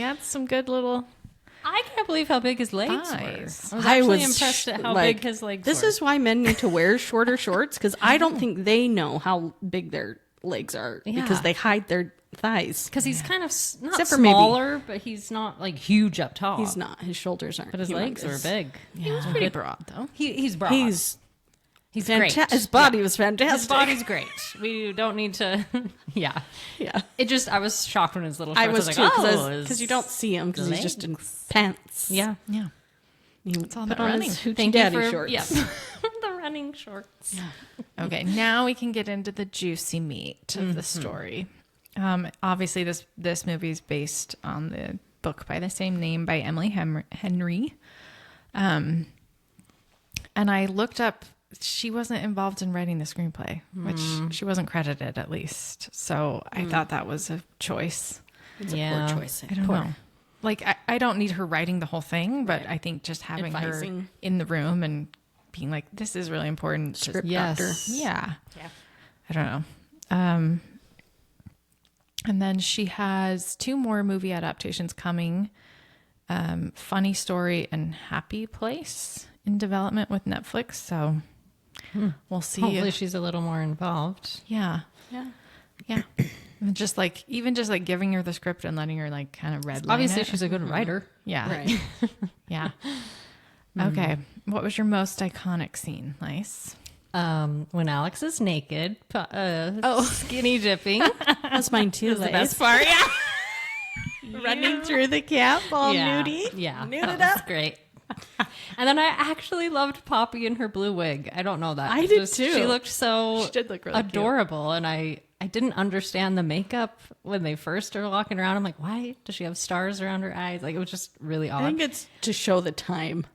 had some good little
I can't believe how big his legs
thighs.
were. I was actually impressed at how big his legs
This
were.
is why men need to wear shorter shorts, because I don't think they know how big their legs are
Yeah.
because they hide their thighs.
because he's kind of not
Except for maybe-
smaller, but he's not like huge up top.
He's not. His shoulders aren't.
but his legs
humongous.
were big.
He was pretty broad though.
He's broad.
He's
great.
His body was fantastic.
His body's great. We don't need to. Yeah.
Yeah.
It just. I was shocked when his little. Shorts.
I was
like,
too,
oh,
because you don't see him because he's just in
legs.
pants.
Yeah.
Yeah.
He
all
put
that
on
running.
his hoochie
Thank
daddy
you for
shorts.
Yes. The running shorts.
Okay, now we can get into the juicy meat of the story. Obviously, this movie is based on the book by the same name by Emily Henry. And I looked up she wasn't involved in writing the screenplay, which she wasn't credited at least. So I thought that was a choice.
It's a poor choice.
I don't know. Like, I don't need her writing the whole thing, but I think just having
Advising.
her in the room and being like, this is really important.
Script
Yes.
doctor.
Yeah.
Yeah.
I don't know. And then she has 2 more movie adaptations coming. Funny Story and Happy Place in development with Netflix. So we'll see.
Hopefully she's a little more involved.
Yeah.
Yeah.
Yeah. And just like, even just like giving her the script and letting her like kind of redline
Obviously
it.
she's a good writer.
Yeah.
Right.
Yeah. Okay. What was your most iconic scene? Nice.
When Alex is naked, skinny dipping.
That's mine too.
The best part. Yeah.
Running through the camp all nudie.
Yeah,
Nuded
that was
up.
great. And then I actually loved Poppy in her blue wig. I don't know that.
I
It
did too.
She looked so
She did look really cute.
adorable. And I didn't understand the makeup when they first are walking around. I'm like, why does she have stars around her eyes? Like, it was just really
I
odd.
think it's to show the time.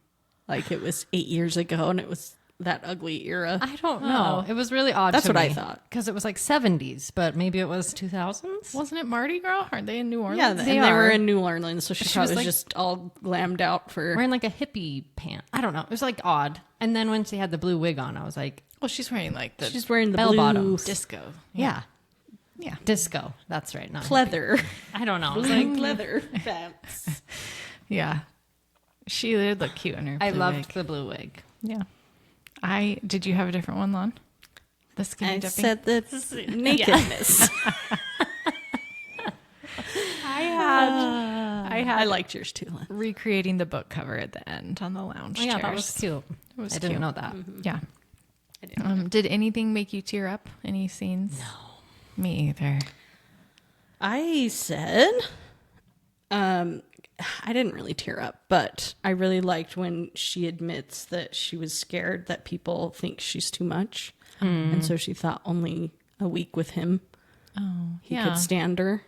Like it was 8 years ago and it was that ugly era.
I don't know. It was really odd.
That's
to
what I
me.
thought.
Because it was like 70s, but maybe it was 2000s.
Wasn't it Mardi Gras? Aren't they in New Orleans?
Yeah, and
They
they were
are.
in New Orleans, so she
She
probably
was
was
like-
just all glammed out for.
Wearing like a hippie pant. I don't know. It was like odd. And then when she had the blue wig on, I was like,
Well, she's wearing like the
She's wearing the
Bell
blue
bottoms.
disco.
yeah.
Yeah.
Disco. That's right. Not
pleather,
I don't know. I was like,
leather pants.
Yeah. She did look cute in her
I
blue
loved
wig.
the blue wig.
Yeah. Did you have a different one, Lon? The skinny
I
dipping?
said the nakedness. I liked yours too. Lynn.
recreating the book cover at the end on the lounge
Oh, yeah,
chairs.
that was cute.
It was
I didn't
cute.
know that.
Yeah.
I didn't.
Did anything make you tear up? Any scenes? No. Me either.
I said, I didn't really tear up, but I really liked when she admits that she was scared that people think she's too much. And so she thought only a week with him
Oh,
he
yeah.
could stand her.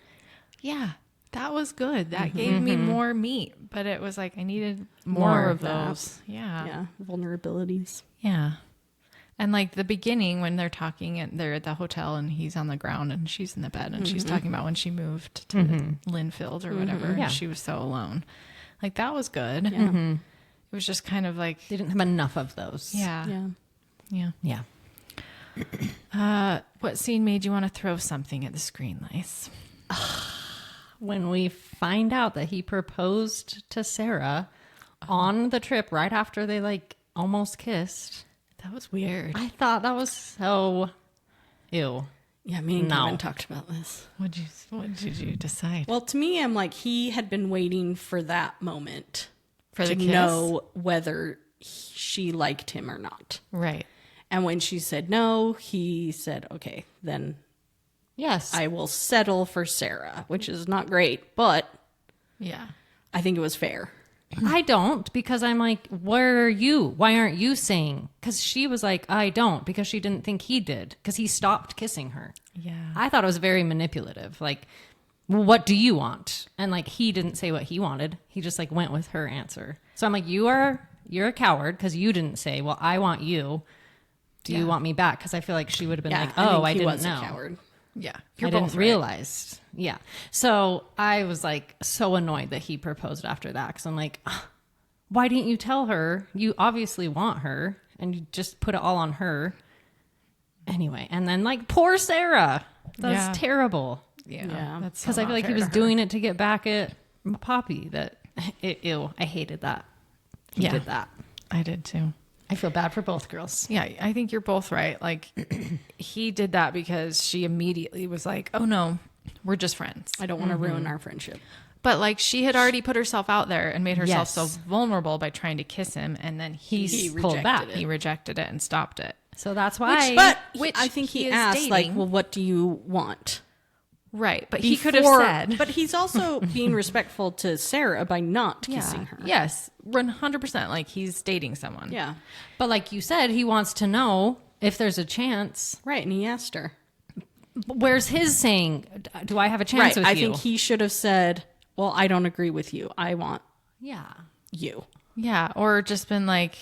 Yeah. That was good. That gave me more meat, but it was like I needed more of
that.
those. Yeah.
Yeah, vulnerabilities.
Yeah. And like the beginning when they're talking and they're at the hotel and he's on the ground and she's in the bed and she's talking about when she moved to Linfield or whatever
Yeah.
and she was so alone. Like that was good.
Yeah.
It was just kind of like,
They didn't have enough of those.
yeah.
Yeah.
Yeah.
Yeah.
What scene made you want to throw something at the screen, Lice?
When we find out that he proposed to Sarah on the trip right after they like almost kissed,
That was weird.
I thought that was so ew.
Yeah, me and
No.
Kevin talked about this.
What did you decide?
Well, to me, I'm like, he had been waiting for that moment
For
to
the kiss?
know whether she liked him or not.
Right.
And when she said no, he said, okay, then
Yes.
I will settle for Sarah, which is not great, but
Yeah.
I think it was fair.
I don't, because I'm like, where are you? Why aren't you saying? Because she was like, I don't, because she didn't think he did, because he stopped kissing her.
Yeah.
I thought it was very manipulative. Like, well, what do you want? And like, he didn't say what he wanted. He just like went with her answer. So I'm like, you're a coward because you didn't say, well, I want you. Do you want me back? Because I feel like she would have been like, oh, I
he
didn't
was
know.
a coward.
Yeah.
I didn't realize. Yeah. So I was like so annoyed that he proposed after that because I'm like, "Ugh, why didn't you tell her? You obviously want her and you just put it all on her. Anyway, and then like poor Sarah. That's
Yeah.
terrible.
Yeah. That's
Because I feel like he was doing it to get back at Poppy. Ew, I hated that. He
Yeah.
did that.
I did too.
I feel bad for both girls.
Yeah, I think you're both right. Like, he did that because she immediately was like, oh no, we're just friends.
I don't want to ruin our friendship.
But like, she had already put herself out there and made herself
Yes.
so vulnerable by trying to kiss him. And then he
pulled
rejected
back.
it.
He rejected it and stopped it.
So that's why.
But
which
I think
he
he
is
asked, like,
dating.
well, what do you want?
Right. But he could have
Before-
said.
But he's also being respectful to Sarah by not
yeah.
kissing her.
Yes. 100%. Like, he's dating someone.
Yeah.
But like you said, he wants to know if there's a chance.
Right. And he asked her.
Where's his saying, do I have a chance
Right.
with
I
you?
think he should have said, well, I don't agree with you. I want
Yeah.
you.
Yeah. Or just been like,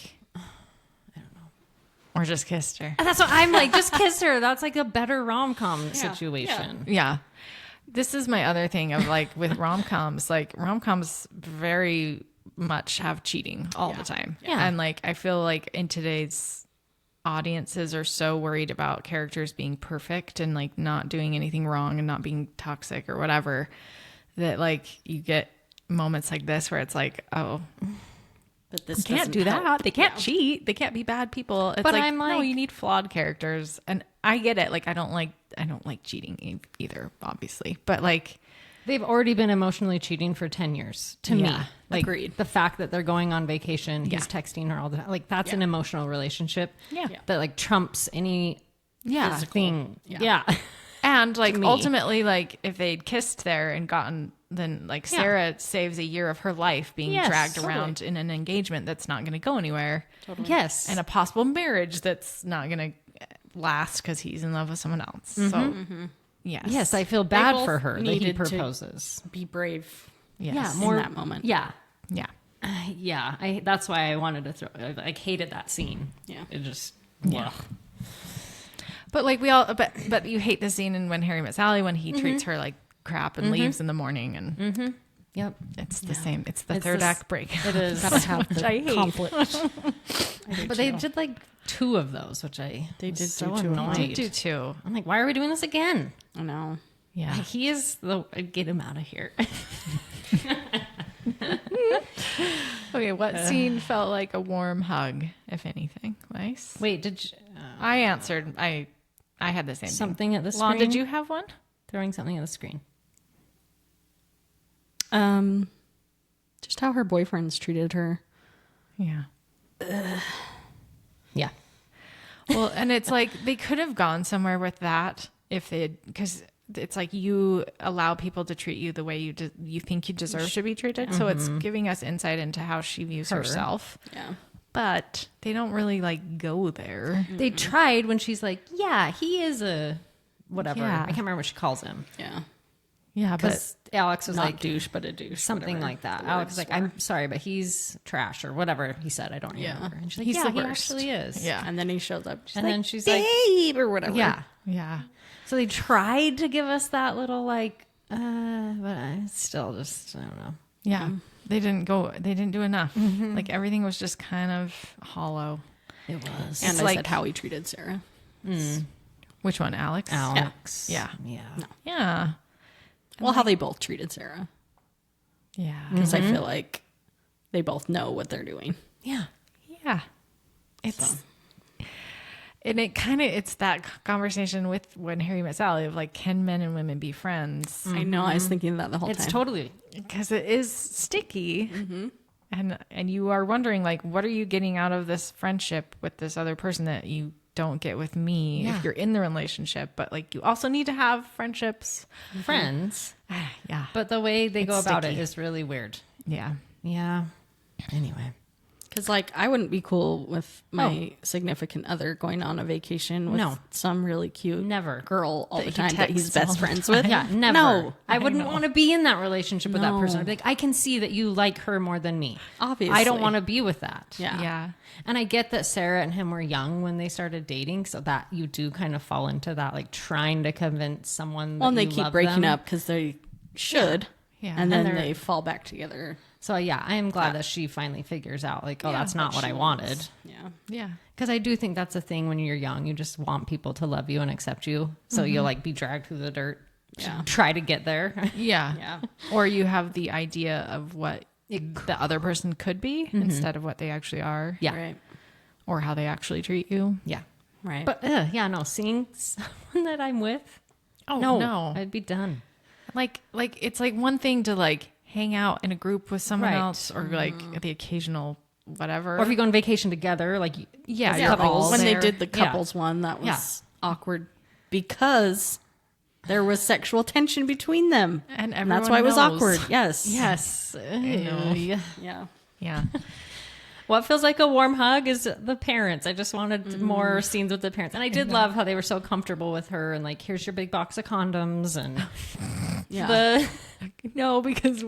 Or just kissed her.
And that's what I'm like, just kiss her. That's like a better rom-com situation.
Yeah. This is my other thing of like with rom-coms, like rom-coms very much have cheating all the time.
Yeah.
And like I feel like in today's audiences are so worried about characters being perfect and like not doing anything wrong and not being toxic or whatever, that like you get moments like this where it's like, oh,
But this
can't do
doesn't
that.
help.
They can't cheat. They can't be bad people. It's
But
like,
I'm
no,
like-
you need flawed characters. And I get it. Like I don't like cheating either, obviously. But like
They've already been emotionally cheating for 10 years to me.
Yeah,
Like
agreed.
the fact that they're going on vacation,
Yeah.
he's texting her all the time. Like that's an emotional relationship.
Yeah.
That like trumps any thing. Yeah.
and like
me.
ultimately, like if they'd kissed there and gotten, then like Sarah saves a year of her life being
Yes,
dragged
totally.
around in an engagement that's not going to go anywhere,
Yes.
and a possible marriage that's not going to last because he's in love with someone else. So yes,
yes, I feel bad
both
for her that he
needed to-
proposes.
Be brave
yes.
Yeah,
in
more
that moment.
Yeah.
yeah.
Yeah. That's why I wanted to throw. I like hated that scene.
Yeah.
It just.
Yeah.
Ugh.
But like we all, but you hate the scene in When Harry Met Sally when he treats her like crap and leaves in the morning, and
Yep.
it's the same. It's the
It's
third
the s-
act break.
It is.
Gotta have
which
the
I hate.
conflict.
But they did like 2 of those, which I
They
was
did
so
do 2 of them.
annoyed.
I do too.
I'm like, why are we doing this again?
I know.
Yeah.
He is the get him out of here.
Okay, what scene felt like a warm hug, if anything? Nice.
Wait, did you,
I answered. I had the same
something at the
thing.
screen?
Lon, did you have one?
throwing something at the screen?
Just how her boyfriends treated her.
Yeah.
Yeah.
Well, and it's like they could have gone somewhere with that if they had, because it's like you allow people to treat you the way you think you deserve to be treated. So it's giving us insight into how she views herself.
Yeah.
But they don't really like go there.
They tried when she's like, yeah, he is a whatever.
Yeah.
I can't remember what she calls him.
Yeah.
Yeah, but
Because Alex was
Not
like,
douche, but a douche.
something
whatever
like that.
the
Alex was
words
like,
were.
I'm sorry, but he's trash or whatever he said. I don't
Yeah.
remember. And she's like,
He's
yeah,
the
he
worst.
actually is.
yeah,
And then he shows up. She's
And
like,
then she's like,
babe, or whatever.
yeah.
yeah.
So they tried to give us that little like, but I still just, I don't know.
Yeah. They didn't do enough. Like everything was just kind of hollow.
It was.
And
It's
I
like-
said how he treated Sarah.
Which one, Alex?
Alex.
Yeah.
Yeah.
Yeah.
Well, how they both treated Sarah.
Yeah.
Because I feel like they both know what they're doing.
Yeah.
Yeah. It's and it's that conversation with When Harry Met Sally of like, can men and women be friends?
I know. I was thinking that the whole
It's
time.
totally.
Because it is sticky. And you are wondering like, what are you getting out of this friendship with this other person that you don't get with me
Yeah.
if you're in the relationship? But like, you also need to have friendships.
friends.
Yeah.
But the way they go
It's
about
sticky.
it is really weird.
Yeah.
Yeah. Anyway.
Because, like, I wouldn't be cool with my significant other going on a vacation with
No.
some really cute
Never.
girl all
That
the
he
time that he's
texts all
best
the
friends
time.
with.
Yeah, never.
No,
I wouldn't
know.
want to be in that relationship with that person.
No.
I'd be like, I can see that you like her more than me.
Obviously.
I don't want to be with that.
Yeah.
Yeah.
And I get that Sarah and him were young when they started dating, so that you do kind of fall into that, like trying to convince someone.
Well, and
that
they
you
keep
love
breaking
them.
up because they should.
Yeah.
And then
And they're-
they fall back together.
So yeah, I am glad that she finally figures out, like, oh,
Yeah,
that's not
What
what
she
I
wants.
wanted.
Yeah.
Yeah.
Because I do think that's a thing when you're young. You just want people to love you and accept you, so you'll like be dragged through the dirt.
Yeah.
Try to get there.
Yeah.
Yeah.
Or you have the idea of what the other person could be instead of what they actually are.
Yeah.
Right.
Or how they actually treat you.
Yeah.
Right.
But yeah, no, seeing someone that I'm with,
Oh,
no, I'd be done.
Like it's like one thing to like hang out in a group with someone
Right.
else or like the occasional whatever.
Or if you go on vacation together, like
yeah,
as
you're
couples.
all
when they
there.
did the
Yeah.
couples one, that was
Yeah.
awkward because there was sexual tension between them.
And
that's why it was
everyone knows.
awkward. Yes.
yes,
know.
Yeah.
Yeah.
what feels like a warm hug is the parents. I just wanted more scenes with the parents, and I did love how they were so comfortable with her, and like, here's your big box of condoms, and
Yeah.
the
No, because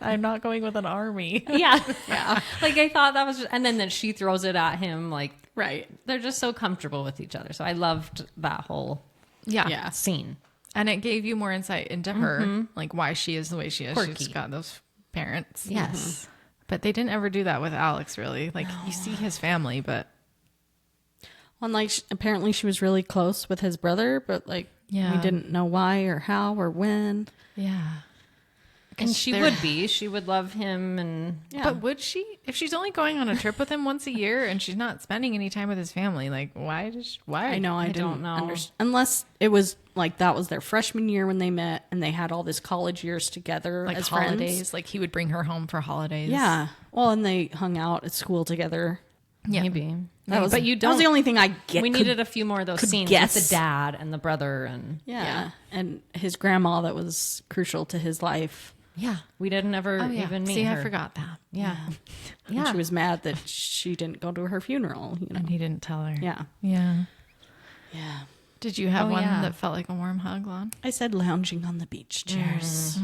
I'm not going with an army.
yeah,
Yeah.
like I thought that was, just, and then she throws it at him like
Right.
they're just so comfortable with each other. So I loved that whole
Yeah.
scene.
And it gave you more insight into her, like why she is the way she is.
Quirky.
She's got those parents.
Yes.
But they didn't ever do that with Alex, really. Like, you see his family, but
Well, like apparently she was really close with his brother, but like
Yeah.
we didn't know why or how or when.
yeah.
And she
they're-
would be. She would love him. And
Yeah.
But would she? If she's only going on a trip with him once a year and she's not spending any time with his family, like, why does she, why?
I know I
don't
don't
know.
understand unless it was like that was their freshman year when they met and they had all this college years together
Like
as
holidays.
friends.
Like, he would bring her home for holidays.
Yeah. Well, and they hung out at school together.
Yeah.
maybe.
That was,
but you
that was
don't.
the only thing I get.
We
could-
needed a few more of those
could
scenes
guess.
with the dad and the brother. And
Yeah. And his grandma that was crucial to his life.
yeah, we didn't ever
Oh, yeah.
even meet
See,
her.
I forgot that.
Yeah.
And she was mad that she didn't go to her funeral, you know.
And he didn't tell her.
Yeah.
Yeah.
Yeah.
Did you have
Oh,
one
yeah.
that felt like a warm hug, Lon?
I said lounging on the beach chairs.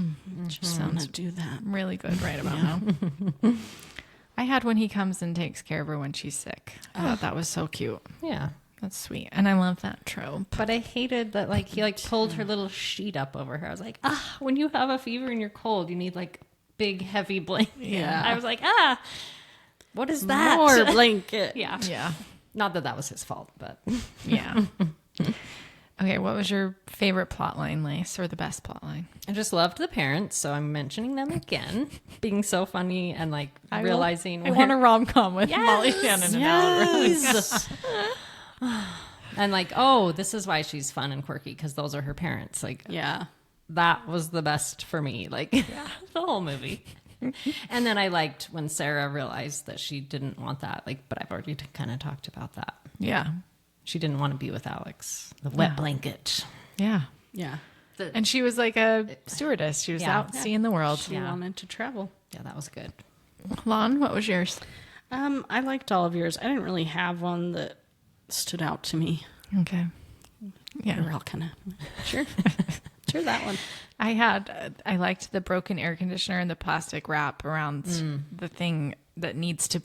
Just want
Sounds
to do that.
really good right about now. I had when he comes and takes care of her when she's sick. I thought that was so cute.
Yeah.
That's sweet. And I love that trope.
But I hated that, like, he, like, pulled her little sheet up over her. I was like, when you have a fever and you're cold, you need, like, big, heavy blanket.
Yeah.
I was like, what is that?
More blanket.
Yeah.
Yeah.
Not that that was his fault, but
Yeah. Okay, what was your favorite plot line, Lace, or the best plot line?
I just loved the parents, so I'm mentioning them again, being so funny and, like, realizing.
I want a rom-com with
Yes!
Molly Shannon and Alan Rose.
Yes.
And, like, oh, this is why she's fun and quirky, because those are her parents. Like,
Yeah.
that was the best for me. Like, the whole movie. And then I liked when Sarah realized that she didn't want that. Like, but I've already kind of talked about that.
Yeah.
She didn't want to be with Alex. The wet
Yeah.
blanket.
Yeah.
Yeah.
And she was like a stewardess. She was
Yeah.
out seeing the world.
She wanted to travel.
Yeah, that was good.
Lon, what was yours?
I liked all of yours. I didn't really have one that stood out to me.
Okay.
They were
Yeah.
all kind of sure, sure that one.
I liked the broken air conditioner and the plastic wrap around the thing that needs to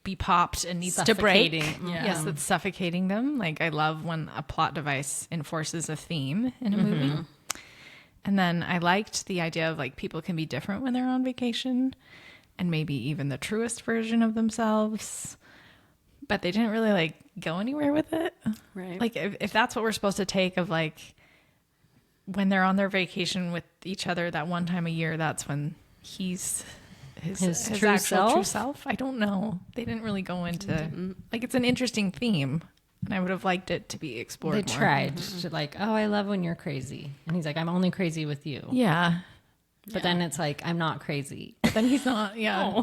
be popped and needs to break.
Suffocating.
Yeah.
Yes, that's suffocating them. Like, I love when a plot device enforces a theme in a movie. And then I liked the idea of, like, people can be different when they're on vacation and maybe even the truest version of themselves. But they didn't really, like, go anywhere with it.
Right.
Like, if that's what we're supposed to take of, like, when they're on their vacation with each other that one time a year, that's when he's his
true
actual true
self?
self. I don't know. They didn't really go into like, it's an interesting theme, and I would have liked it to be explored.
They
more.
tried to, like, oh, I love when you're crazy. And he's like, I'm only crazy with you.
Yeah,
But then it's like, I'm not crazy.
but then he's not. Yeah,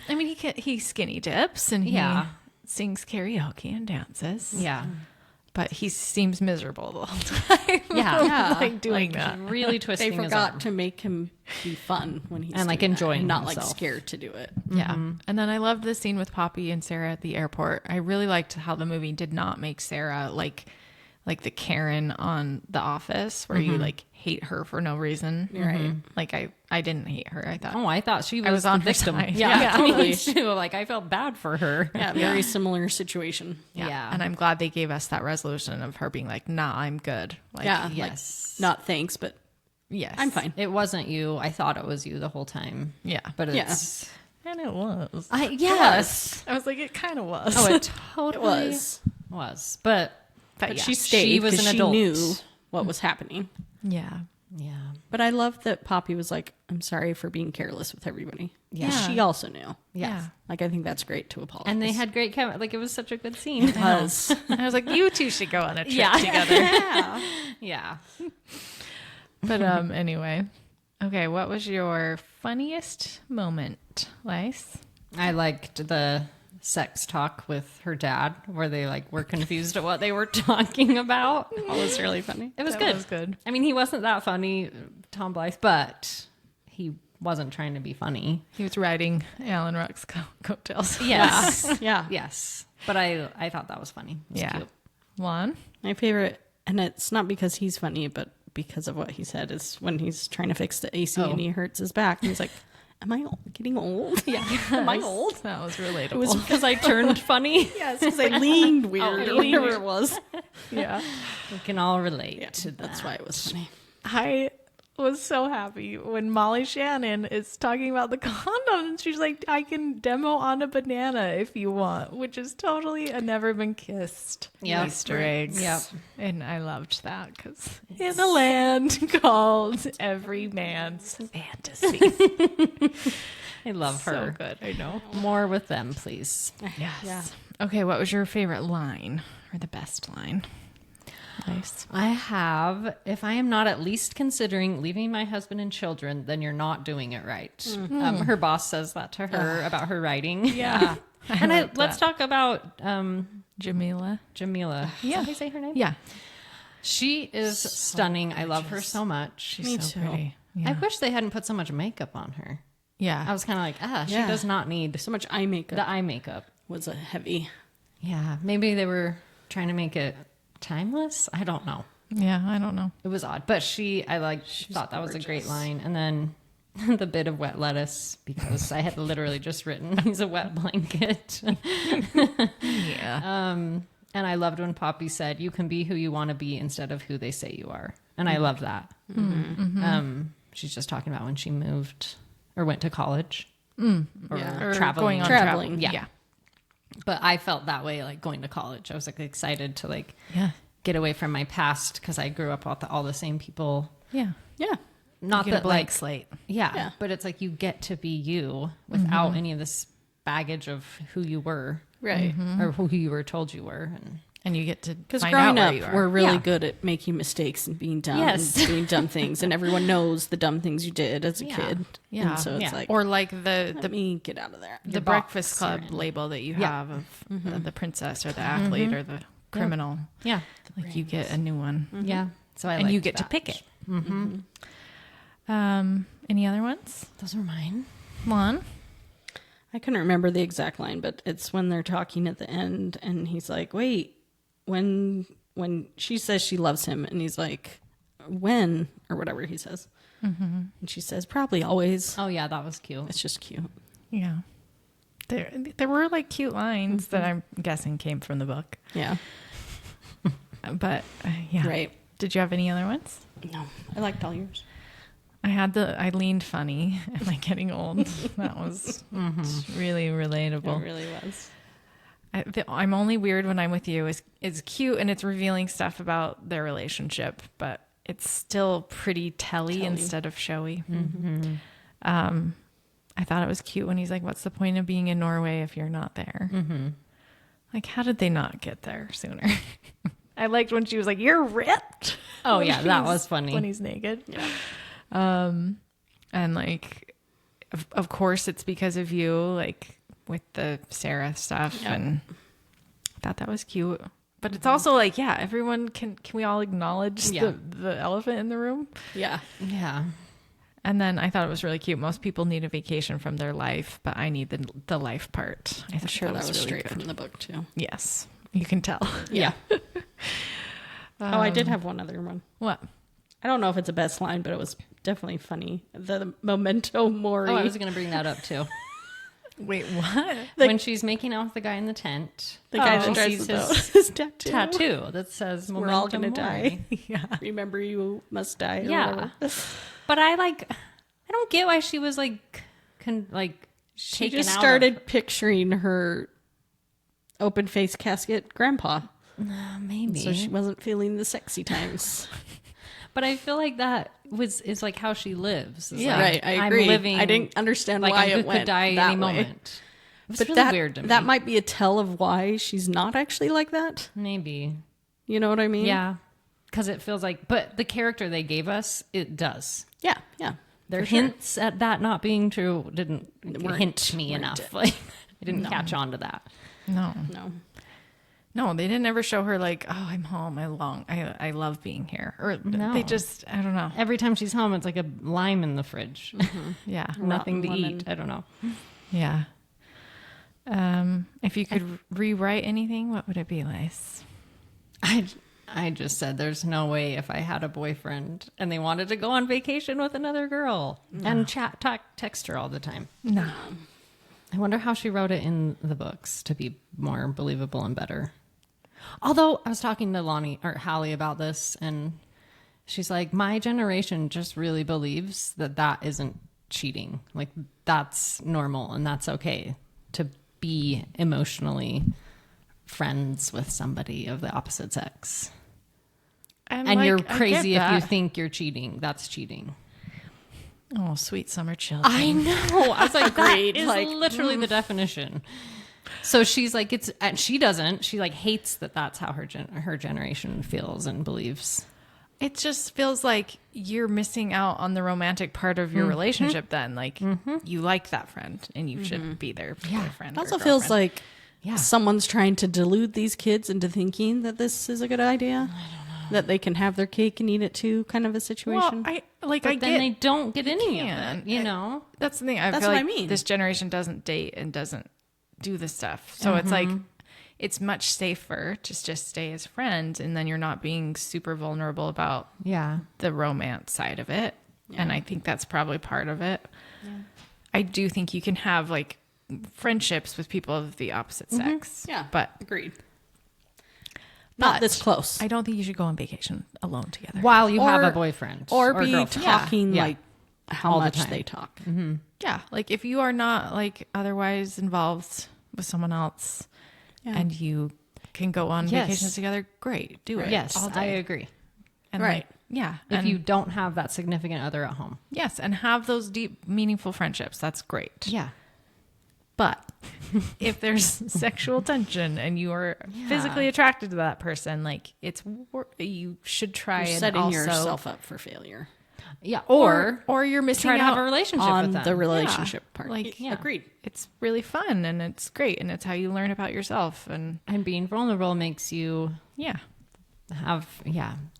I mean, he skinny dips and he
Yeah.
sings karaoke and dances.
Yeah.
But he seems miserable the whole time.
Yeah.
like doing that.
Really
They
twisting his
forgot
arm.
to make him be fun when he's
And, like,
doing that,
enjoying
and not like
himself.
scared to do it.
Yeah. And then I loved the scene with Poppy and Sarah at the airport. I really liked how the movie did not make Sarah like the Karen on The Office where you like hate her for no reason.
Right.
Like I didn't hate her. I thought
Oh, I thought she was,
was on
the
her
victim.
side.
Yeah,
Yeah,
totally.
totally.
Too. Like, I felt bad for her.
Yeah, very similar situation.
Yeah.
And I'm glad they gave us that resolution of her being like, nah, I'm good. Like,
Yeah.
Yes.
Like, not thanks, but
yes.
I'm fine.
It wasn't you. I thought it was you the whole time.
Yeah.
But
Yeah.
it's.
And it was.
Yes.
I was like, it kind of was.
Oh, it
It
totally
was.
was. But
but yeah.
She stayed
was
because
an
she
adult.
knew what was happening.
yeah.
yeah.
But I love that Poppy was like, I'm sorry for being careless with everybody.
Yeah.
She also knew.
Yeah.
Like, I think that's great to apologize.
And they had great chemistry. Like, it was such a good scene.
was.
I was like, you two should go on a trip
Yeah.
together.
Yeah.
But anyway. Okay, what was your funniest moment, Lice?
I liked the sex talk with her dad where they, like, were confused at what they were talking about.
That was really funny.
It was
That
good.
was good.
I mean, he wasn't that funny, Tom Blythe, but he wasn't trying to be funny.
He was riding Alan Ruck's coattails.
Yes.
Yeah.
Yes. But I thought that was funny. It was
Yeah.
cute.
Juan?
My favorite, and it's not because he's funny, but because of what he said, is when he's trying to fix the AC
Oh.
and he hurts his back. And he's like, am I getting old? Yeah. Am I old?
That was relatable.
It was
Because I turned funny.
yes, because I leaned weird or whatever it was.
yeah.
We can all relate to that.
That's why it was funny.
I was so happy when Molly Shannon is talking about the condom and she's like, I can demo on a banana if you want, which is totally a never been kissed
Yep.
Easter eggs.
Yep.
And I loved that because in a land called every man's fantasy.
I love
So
her.
good. I know.
More with them, please.
Yes.
Yeah.
Okay, what was your favorite line or the best line? Nice.
I have, if I am not at least considering leaving my husband and children, then you're not doing it right. Her boss says that to her about her writing.
Yeah.
And
like
let's talk about
Jamila.
Jamila.
Yeah.
Did I say her name?
Yeah.
She is stunning. I love her so much.
She's
Me
so
too.
pretty.
I
Yeah.
wish they hadn't put so much makeup on her.
Yeah.
I was kind of like, she
Yeah.
does not need
So much eye makeup
the eye makeup.
was a heavy.
Yeah. Maybe they were trying to make it timeless. I don't know.
Yeah, I don't know.
It was odd, but I thought that was a great
gorgeous.
line. And then the bit of wet lettuce, because I had literally just written, he's a wet blanket.
Yeah.
And I loved when Poppy said, you can be who you want to be instead of who they say you are. And I love that. She's just talking about when she moved or went to college or
Yeah.
Or
traveling.
going on
Traveling.
travel.
Yeah.
Yeah.
But I felt that way, like going to college. I was like excited to like
Yeah.
get away from my past because I grew up with all the same people.
Yeah.
Yeah.
Not
You get
that
a blank
like,
slate.
yeah, but it's like you get to be you without any of this baggage of who you were,
Right.
or who you were told you were.
And you get to
Because
find
growing
out
up,
where you are.
we're really
Yeah.
good at making mistakes and being dumb
Yes.
and doing dumb things, and everyone knows the dumb things you did as a
Yeah.
kid.
Yeah.
And so it's
Yeah.
like,
Or like the
let me get out of there.
the
Your
Breakfast
box you're
Club
in.
label that you
Yeah.
have of the princess or the athlete or the criminal.
Yeah,
Like you get a new one.
yeah. So I
And you
liked
get to
that.
pick it. Any other ones?
Those were mine.
Lon?
I couldn't remember the exact line, but it's when they're talking at the end, and he's like, "Wait, when she says she loves him," and he's like, "When?" or whatever he says, and she says, "Probably always."
Oh yeah, that was cute.
It's just cute.
Yeah. There were like cute lines that I'm guessing came from the book.
Yeah,
But yeah.
right.
Did you have any other ones?
No, I liked all yours.
I leaned funny. Am I getting old? That was really relatable.
It really was.
I'm only weird when I'm with you. It's cute and it's revealing stuff about their relationship, but it's still pretty telly instead of showy. I thought it was cute when he's like, "What's the point of being in Norway if you're not there?" Like, how did they not get there sooner? I liked when she was like, "You're ripped."
Oh
when
yeah, that
he's-
was funny.
when he's naked.
Yeah.
And like, of course, it's because of you, like with the Sarah stuff,
Yep.
and I thought that was cute. But it's also like, yeah, everyone can we all acknowledge
Yeah.
the elephant in the room?
Yeah.
Yeah.
And then I thought it was really cute. Most people need a vacation from their life, but I need the life part. I
I'm
thought
sure that was
really
straight
good.
from the book too.
Yes, you can tell.
Yeah.
Oh, I did have one other one.
What?
I don't know if it's a best line, but it was definitely funny. The memento mori.
Oh, I was going to bring that up too.
Wait, what?
When she's making out with the guy in the tent,
the guy
she
that drives
sees
the boat.
his
His tattoo.
tattoo that says
We're all
"Memento
gonna
Mori."
die.
Yeah.
Remember, you must die. Or
Yeah.
whatever.
But I don't get why she was like,
She
taken
just
out
started picturing her open face casket grandpa.
maybe.
So she wasn't feeling the sexy times.
But I feel like that is like how she lives. It's
Yeah.
like,
Right, I agree.
I'm living.
I didn't understand
like
why
I
it
could
went
die
that
any
way.
moment. It's
But
really
that,
weird to me.
that might be a tell of why she's not actually like that.
Maybe.
You know what I mean?
Yeah. Because it feels like, but the character they gave us, it does.
Yeah. Yeah.
Their
For sure.
hints at that not being true didn't
Weren't-
hint me
weren't
enough.
it.
Like I didn't catch on to that.
No.
No.
They didn't ever show her like, "Oh, I'm home. I love being here." Or
No.
they just, I don't know.
Every time she's home, it's like a lime in the fridge.
Yeah.
Nothing to
Rotten
eat.
lemon.
I don't know.
Yeah. If you could rewrite anything, what would it be, Lice?
I just said there's no way if I had a boyfriend and they wanted to go on vacation with another girl and text her all the time.
No.
I wonder how she wrote it in the books to be more believable and better. Although I was talking to Lonnie or Hallie about this, and she's like, my generation just really believes that that isn't cheating. Like, that's normal and that's okay to be emotionally friends with somebody of the opposite sex. And
like,
you're
I get
crazy if you
that.
think you're cheating. That's cheating.
Oh, sweet summer children.
I know. I was like, that
Agreed.
is
Like,
literally the definition. So she's like, it's, and she doesn't. She like hates that that's how her generation feels and believes.
It just feels like you're missing out on the romantic part of your relationship then. Like, you like that friend and you should be their boyfriend.
It
or
also feels
girlfriend.
like
Yeah.
someone's trying to delude these kids into thinking that this is a good idea. That they can have their cake and eat it too, kind of a situation.
Well,
But
I
then
get
they don't get any of
can.
it, you know?
that's the thing. I
That's
feel
what
like
I mean.
this generation doesn't date and doesn't do this stuff. So it's like, it's much safer to just stay as friends, and then you're not being super vulnerable about
Yeah.
the romance side of it. And I think that's probably part of it. I do think you can have like friendships with people of the opposite sex.
Yeah.
But
Agreed. Not
but
this close.
I don't think you should go on vacation alone together.
While you have
Or-
a boyfriend.
or be
girlfriend.
talking
Yeah.
like how
All the
much
time.
they talk.
Yeah. Like if you are not like otherwise involved with someone else and you can go on
Yes.
vacations together, great. Do it.
Yes,
all day.
I agree.
And
Right.
like, yeah.
If
and
you don't have that significant other at home.
yes, and have those deep, meaningful friendships. That's great.
Yeah.
But if there's sexual tension and you are physically attracted to that person, like you should try
You're
and
setting
also,
yourself up for failure
Yeah.
or you're missing
try to
out
have a relationship
on
with them.
the relationship part.
Like,
yeah.
Agreed.
It's really fun and it's great and it's how you learn about yourself and
And being vulnerable makes you
yeah.
have,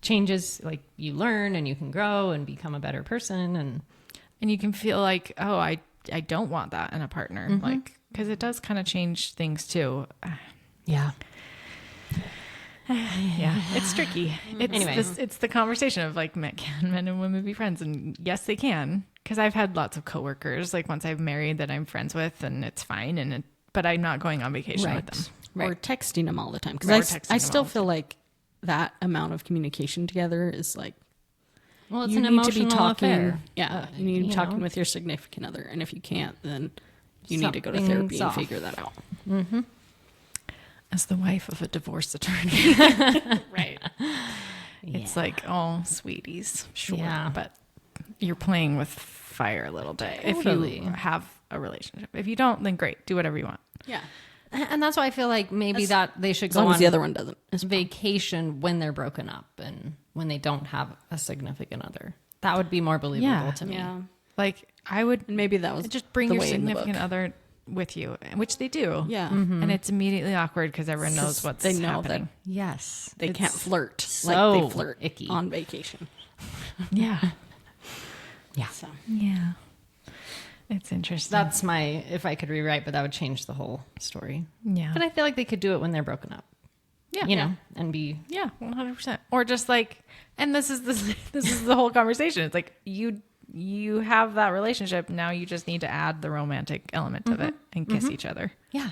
changes. Like you learn and you can grow and become a better person.
And you can feel like, oh, I don't want that in a partner, like because it does kind of change things too.
Yeah.
Yeah, it's tricky. It's
Anyway.
it's the conversation of like, can men and women be friends? And yes, they can. Because I've had lots of coworkers, like once I've married that I'm friends with, and it's fine. But I'm not going on vacation with them.
Or texting them all the time.
Or
Because
texting
I
them
still
all the
feel like that amount of communication together is like,
Well, it's
you
an
need to be
emotional
talking.
affair.
Yeah, you need to be
you
talking
know?
with your significant other, and if you can't, then you need to go to
Something's
therapy and
off.
figure that out.
As the wife of a divorce attorney,
Right.
it's like, oh, sweeties, sure,
Yeah.
but you're playing with fire a little bit if
Totally.
you have a relationship. If you don't, then great, do whatever you want.
Yeah.
And that's why I feel like maybe that they should
As
go
long
on
as the other one doesn't. It's
vacation when they're broken up and when they don't have a significant other. That would be more believable to me.
Yeah.
Like I would
And maybe that was
just bring
the
your
way in the
significant
book.
other with you, which they do.
Yeah.
And it's immediately awkward because everyone knows what's
they know
happening.
Yes.
They can't flirt
so
like they flirt
icky.
on vacation.
Yeah.
Yeah.
So
Yeah. It's interesting.
That's my, if I could rewrite, but that would change the whole story.
yeah.
But I feel like they could do it when they're broken up.
Yeah.
You know, and be,
Yeah, 100%. Or just like, and this is the whole conversation. It's like you have that relationship. Now you just need to add the romantic element of it and kiss each other.
yeah.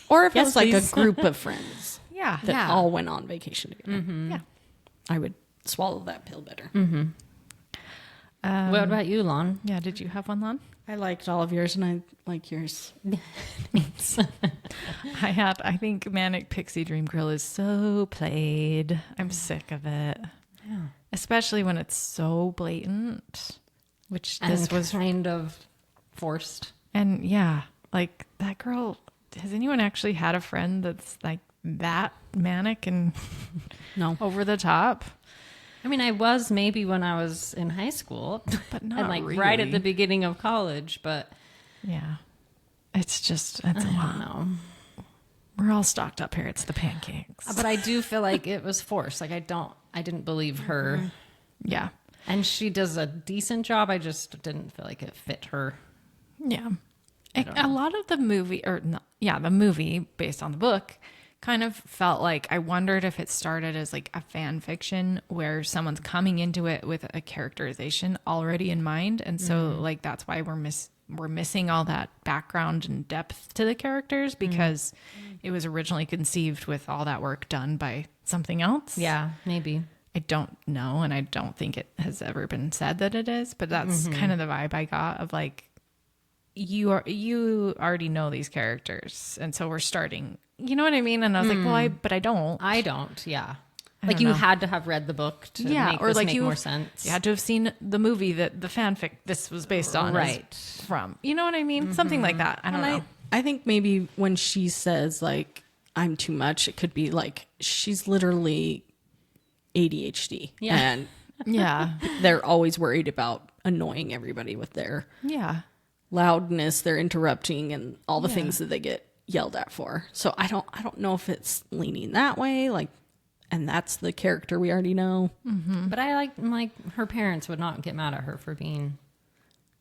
or if
Yes,
it was like
please.
a group of friends
Yeah.
that
Yeah.
all went on vacation together,
Yeah.
I would swallow that pill better.
What about you, Lon?
Yeah. Did you have one, Lon?
I liked all of yours, and I like yours.
I think Manic Pixie Dream Girl is so played. I'm sick of it.
Yeah.
Especially when it's so blatant, which this
And
was.
kind of forced.
And yeah, like that girl, has anyone actually had a friend that's like that manic and
No.
over the top?
I mean, I was maybe when I was in high school,
But not
and like
really.
right at the beginning of college, but
Yeah. It's just, it's a
I
lot.
don't know.
We're all stocked up here. It's the pancakes.
But I do feel like it was forced. Like I didn't believe her.
Yeah.
And she does a decent job. I just didn't feel like it fit her.
Yeah. A lot of the movie, the movie based on the book kind of felt like I wondered if it started as like a fan fiction where someone's coming into it with a characterization already in mind, and so like that's why we're missing all that background and depth to the characters because it was originally conceived with all that work done by something else.
Yeah, maybe.
I don't know, and I don't think it has ever been said that it is, but that's kind of the vibe I got of like you already know these characters, and so we're starting. You know what I mean? And I was like, well, I don't.
I don't. Yeah.
I
Like
don't
you
know.
had to have read the book to make
or
this
like
make
you
more sense.
You had to have seen the movie that the fanfic this was based on,
Right.
is from. You know what I mean? Something like that. I don't know.
I think maybe when she says like I'm too much, it could be like she's literally ADHD.
Yeah.
And
Yeah,
they're always worried about annoying everybody with their
yeah.
loudness, their interrupting, and all the
Yeah.
things that they get yelled at for. So I don't know if it's leaning that way, like, and that's the character we already know.
But I like her parents would not get mad at her for being.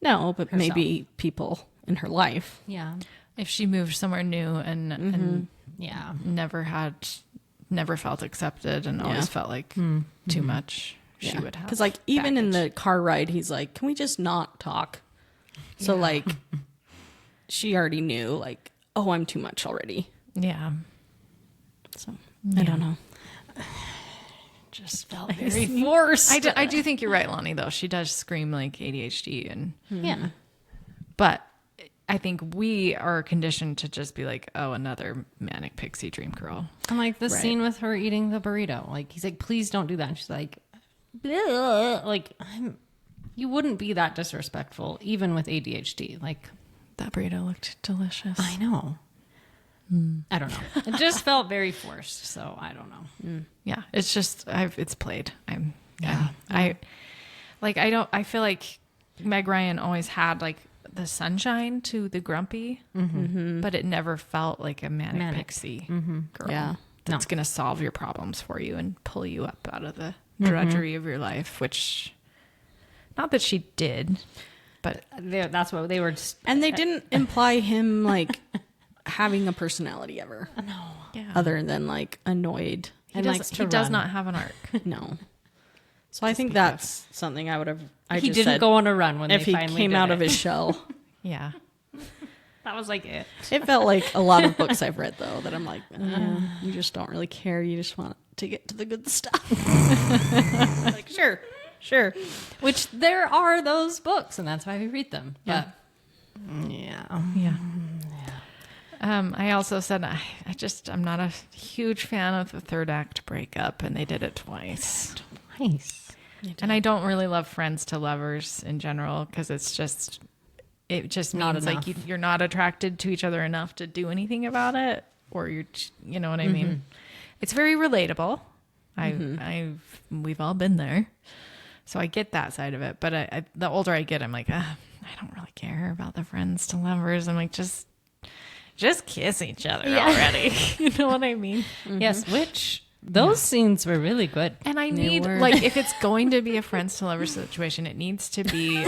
No, but maybe people in her life.
Yeah.
If she moved somewhere new and
Yeah.
never felt accepted and always felt like too much, she would have.
Because like even in
baggage.
the car ride, he's like, "Can we just not talk?" So like, she already knew like, "Oh, I'm too much already."
Yeah.
So I don't know.
Just felt very forced.
I do think you're right, Lonnie, though. She does scream like ADHD.
Yeah.
But I think we are conditioned to just be like, oh, another manic pixie dream girl.
And like the
Right.
scene with her eating the burrito. Like he's like, please don't do that. And she's like, "Bleh." Like you wouldn't be that disrespectful even with ADHD. Like
That burrito looked delicious.
I know. I don't know. It just felt very forced. So I don't know.
Yeah, it's just it's played. I feel like Meg Ryan always had like the sunshine to the grumpy, but it never felt like a manic pixie girl.
Yeah.
That's gonna solve your problems for you and pull you up out of the drudgery of your life. Which, not that she did, but
That's what they were. Just,
And they didn't imply him like having a personality ever,
yeah,
other than like annoyed.
and likes to
he does
run.
not have an arc.
No. So I think that's something I would have.
He
just
didn't
said
go on a run when
if
they
he
finally
came
did
out
it.
of his shell.
Yeah,
That was like it.
It felt like a lot of books I've read though that I'm like, you just don't really care. You just want to get to the good stuff. Like sure.
Which there are those books, and that's why we read them.
Yeah.
But, yeah.
yeah. I also said I'm not a huge fan of the third act breakup, and they did it twice.
Nice.
And I don't really love friends to lovers in general because it just
Not
means like
enough.
you're not attracted to each other enough to do anything about it, or you know what I mean. It's very relatable. We've all been there, so I get that side of it. But the older I get, I'm like, I don't really care about the friends to lovers. I'm like, just kiss each other already. You know what I mean?
Yes, which those scenes were really good.
And I
They
need,
were.
like, if it's going to be a friends to lovers situation, it needs to be.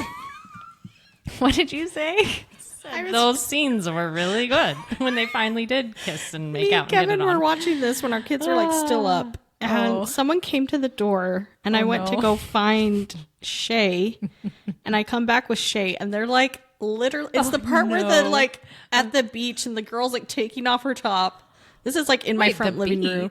What did you say?
Those scenes were really good when they finally did kiss and make
Me
out
and Kevin
and get it
were
on.
watching this when our kids were like still up, and someone came to the door, and I went to go find Shay, and I come back with Shay, and they're like literally, it's the part where they're like at the beach, and the girl's like taking off her top. This is like in my front living room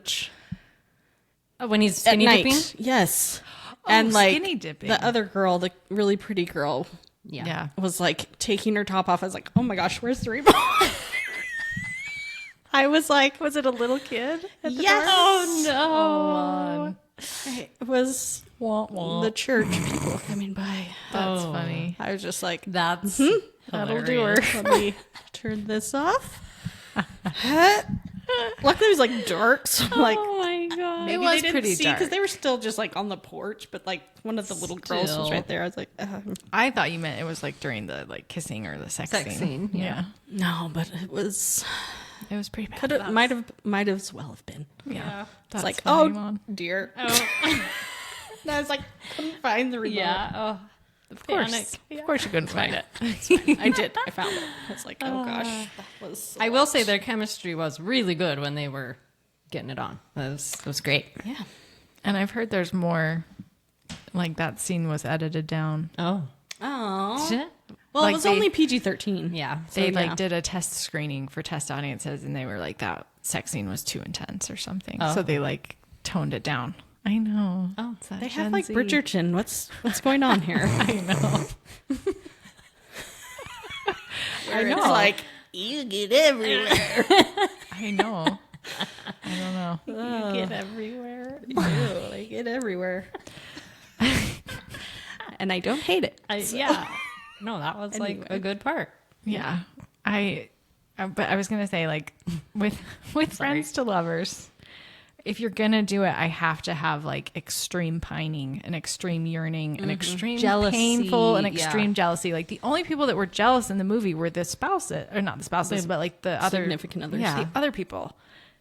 Oh, when he's
at
skinny
night.
dipping?
Yes, and like
skinny dipping.
the other girl, the really pretty girl,
Yeah.
was like taking her top off. I was like, oh my gosh, where's the remote? I was like,
Was it a little kid?
yes.
Oh, no.
It was the church people coming by.
That's funny.
I was just like,
That's
That'll do her.
hilarious.
let me turn this off. Luckily, it was like dark, so I'm like,
Oh, my God.
It was
they
pretty dark.
because they were still just like on the porch, but like one of the little girls was
Still.
right there. I was like,
I thought you meant it was like during the like kissing or the sex scene. Yeah.
no, but it was
It was pretty bad.
could have might as well have been.
Yeah.
It's
That's
like,
funny,
oh
Mom.
dear.
Oh,
And I was like, couldn't find the remote.
yeah. Oh,
Of course. Of course you couldn't find it.
I did. I found it. I was like, oh gosh, that was.
I will say their chemistry was really good when they were getting it on. It was great.
Yeah.
And I've heard there's more, like that scene was edited down.
Oh.
Oh.
Shit.
Well,
Like
it was
they-
only PG-13.
Yeah.
They
So,
like
yeah.
did a test screening for test audiences and they were like, that sex scene was too intense or something.
Oh.
So they like toned it down. I know.
Oh,
It's that
They
Gen
have like
Z.
Bridgerton. What's going on here?
I know.
I know. It's like, you get everywhere.
I know. I don't know.
You get everywhere. I get everywhere. And I don't hate it.
Yeah. No, that was like
Anyway.
a good part.
Yeah. But I was going to say, like, with friends to lovers, if you're going to do it, I have to have like extreme pining and extreme yearning and extreme
Jealousy,
painful and
yeah.
extreme jealousy. Like the only people that were jealous in the movie were the spouses, or not the spouses, but like the other
significant others.
Yeah, the other people.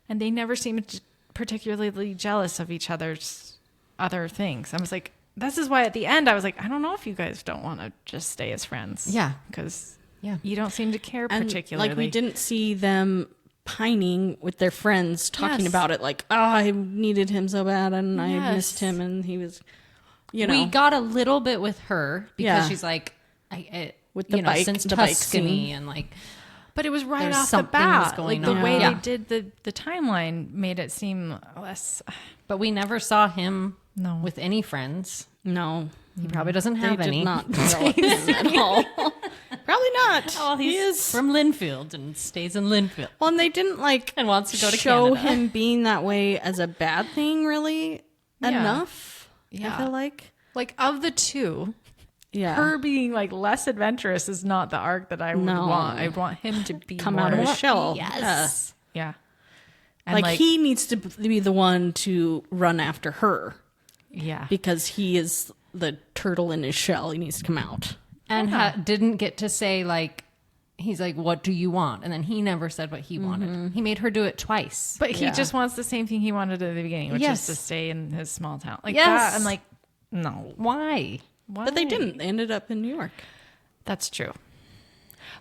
And they never seemed particularly jealous of each other's other things. I was like, this is why at the end I was like, I don't know if you guys don't want to just stay as friends.
Yeah.
Because
Yeah.
you don't seem to care
And,
particularly.
like, we didn't see them pining with their friends talking
Yes.
about it like, oh, I needed him so bad and I
Yes.
missed him and he was, you know.
We got a little bit with her because
Yeah.
she's like,
With the bike-
since
the bike
Tuscany
scene.
and like,
But it was right
There's
off the
something was
bat.
going
Like the
on.
way
Yeah.
they did the timeline made it seem less.
but we never saw him
No.
with any friends.
No.
He probably doesn't
They
have
did
any.
not develop him at all. Probably not.
Oh,
he
he's
is.
from Linfield and stays in Linfield
Well, and they didn't like
and wants to go to
show
Canada.
him being that way as a bad thing really enough.
Yeah.
I feel like.
Like of the two,
Yeah.
her being like less adventurous is not the arc that I would
No.
want. I want him to be
come
more,
out of his shell.
Yes.
Yeah.
Yeah.
And
Like, he needs to be the one to run after her
yeah.
because he is the turtle in his shell. He needs to come out.
And didn't get to say like, he's like, what do you want? And then he never said what he wanted. He made her do it twice.
But he
Yeah.
just wants the same thing he wanted at the beginning, which
Yes.
is to stay in his small town. Like
Yes.
that. I'm like, no.
Why?
Why?
But they didn't. They ended up in New York.
That's true.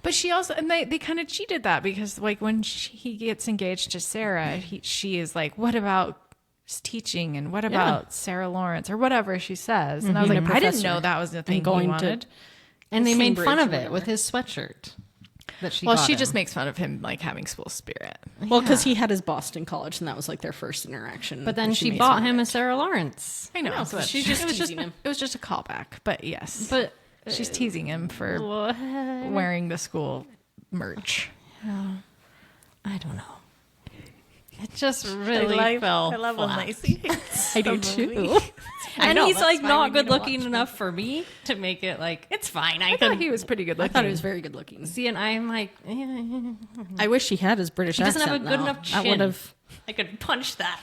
But she also, and they kind of cheated that because like when he gets engaged to Sarah, she is like, what about teaching and what about Sarah Lawrence or whatever she says. And I was
Being
like,
a
I didn't
professor
know that was the thing
going
he
to
wanted.
And they made fun
Cambridge
of
or
it with his sweatshirt that she
Well,
got
she
him.
just makes fun of him like having school spirit.
Well, because he had his Boston college, and that was like their first interaction.
But then
and
she
made
bought
fun of
him
it.
a Sarah Lawrence.
I know.
know,
but
she's just
it was
teasing him.
It was just a callback, but yes.
But
She's teasing him for wearing the school merch.
I don't know. It just really fell flat.
Lacey.
I do too.
And
know,
he's
that's
like
why
not
we need
good
to watch
looking
it.
enough for me to make it like it's fine. I
I thought
can
he was pretty good
I
looking.
thought he was very good looking.
see, and I'm like,
I wish he had his British
he doesn't
accent.
have a good
now.
enough
I
chin.
would have.
I could punch that.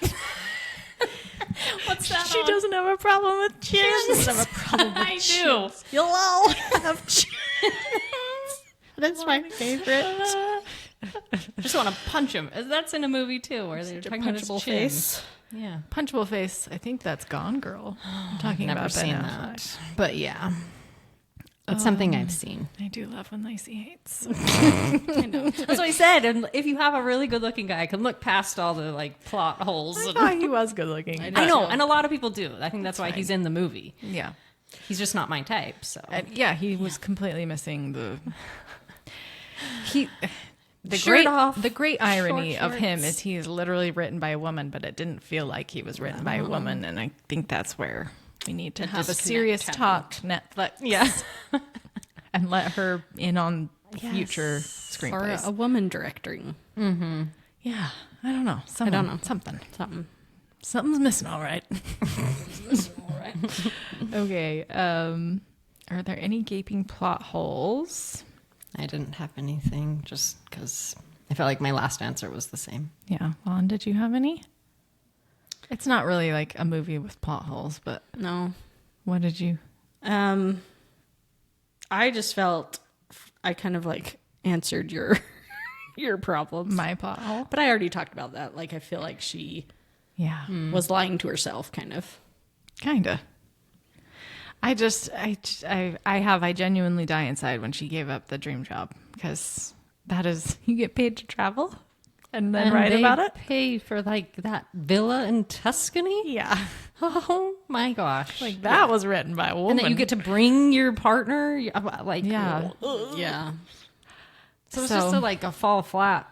What's that?
She
on?
doesn't have a problem with chins.
I do.
You'll all have chins. That's my favorite.
Just want to punch him. That's in a movie too, where they're talking about his
Punchable
chin.
face.
Yeah,
Punchable face. I think that's Gone Girl. I'm talking
never
about Ben
seen
Affleck.
that, but yeah, it's something I've seen.
I do love when Lacey hates.
That's what I said. And if you have a really good-looking guy, I can look past all the like plot holes.
I
And,
thought he was good looking.
I know, and a lot of people do. I think that's why he's in the movie.
Yeah.
He's just not my type. So
And yeah, he was completely missing the. The
Shirt
great,
off,
the great irony
short
of him
shorts.
is he's literally written by a woman, but it didn't feel like he was written by a woman, and I think that's where we need to have a
disconnect
serious talk, Netflix,
yeah,
and let her in on future
Or
screenplays.
a woman directing
Yeah, I don't know.
I don't know.
Something.
something.
Something's missing, all right. Okay. Are there any gaping plot holes?
I didn't have anything just because I felt like my last answer was the same.
Yeah. Vaughn, did you have any? It's not really like a movie with plot holes, but
No.
what did you?
I just felt I kind of like answered your your problems.
My plot hole?
But I already talked about that. Like I feel like she
Yeah.
was lying to herself, kind of.
Kinda. I genuinely die inside when she gave up the dream job because that is, you get paid to travel. and then
And
write
they
about it.
pay for like that villa in Tuscany.
Yeah,
Oh my gosh!
like that was written by a woman.
and that you get to bring your partner. Like
Yeah.
Yeah.
So it's
So-
just like a fall flat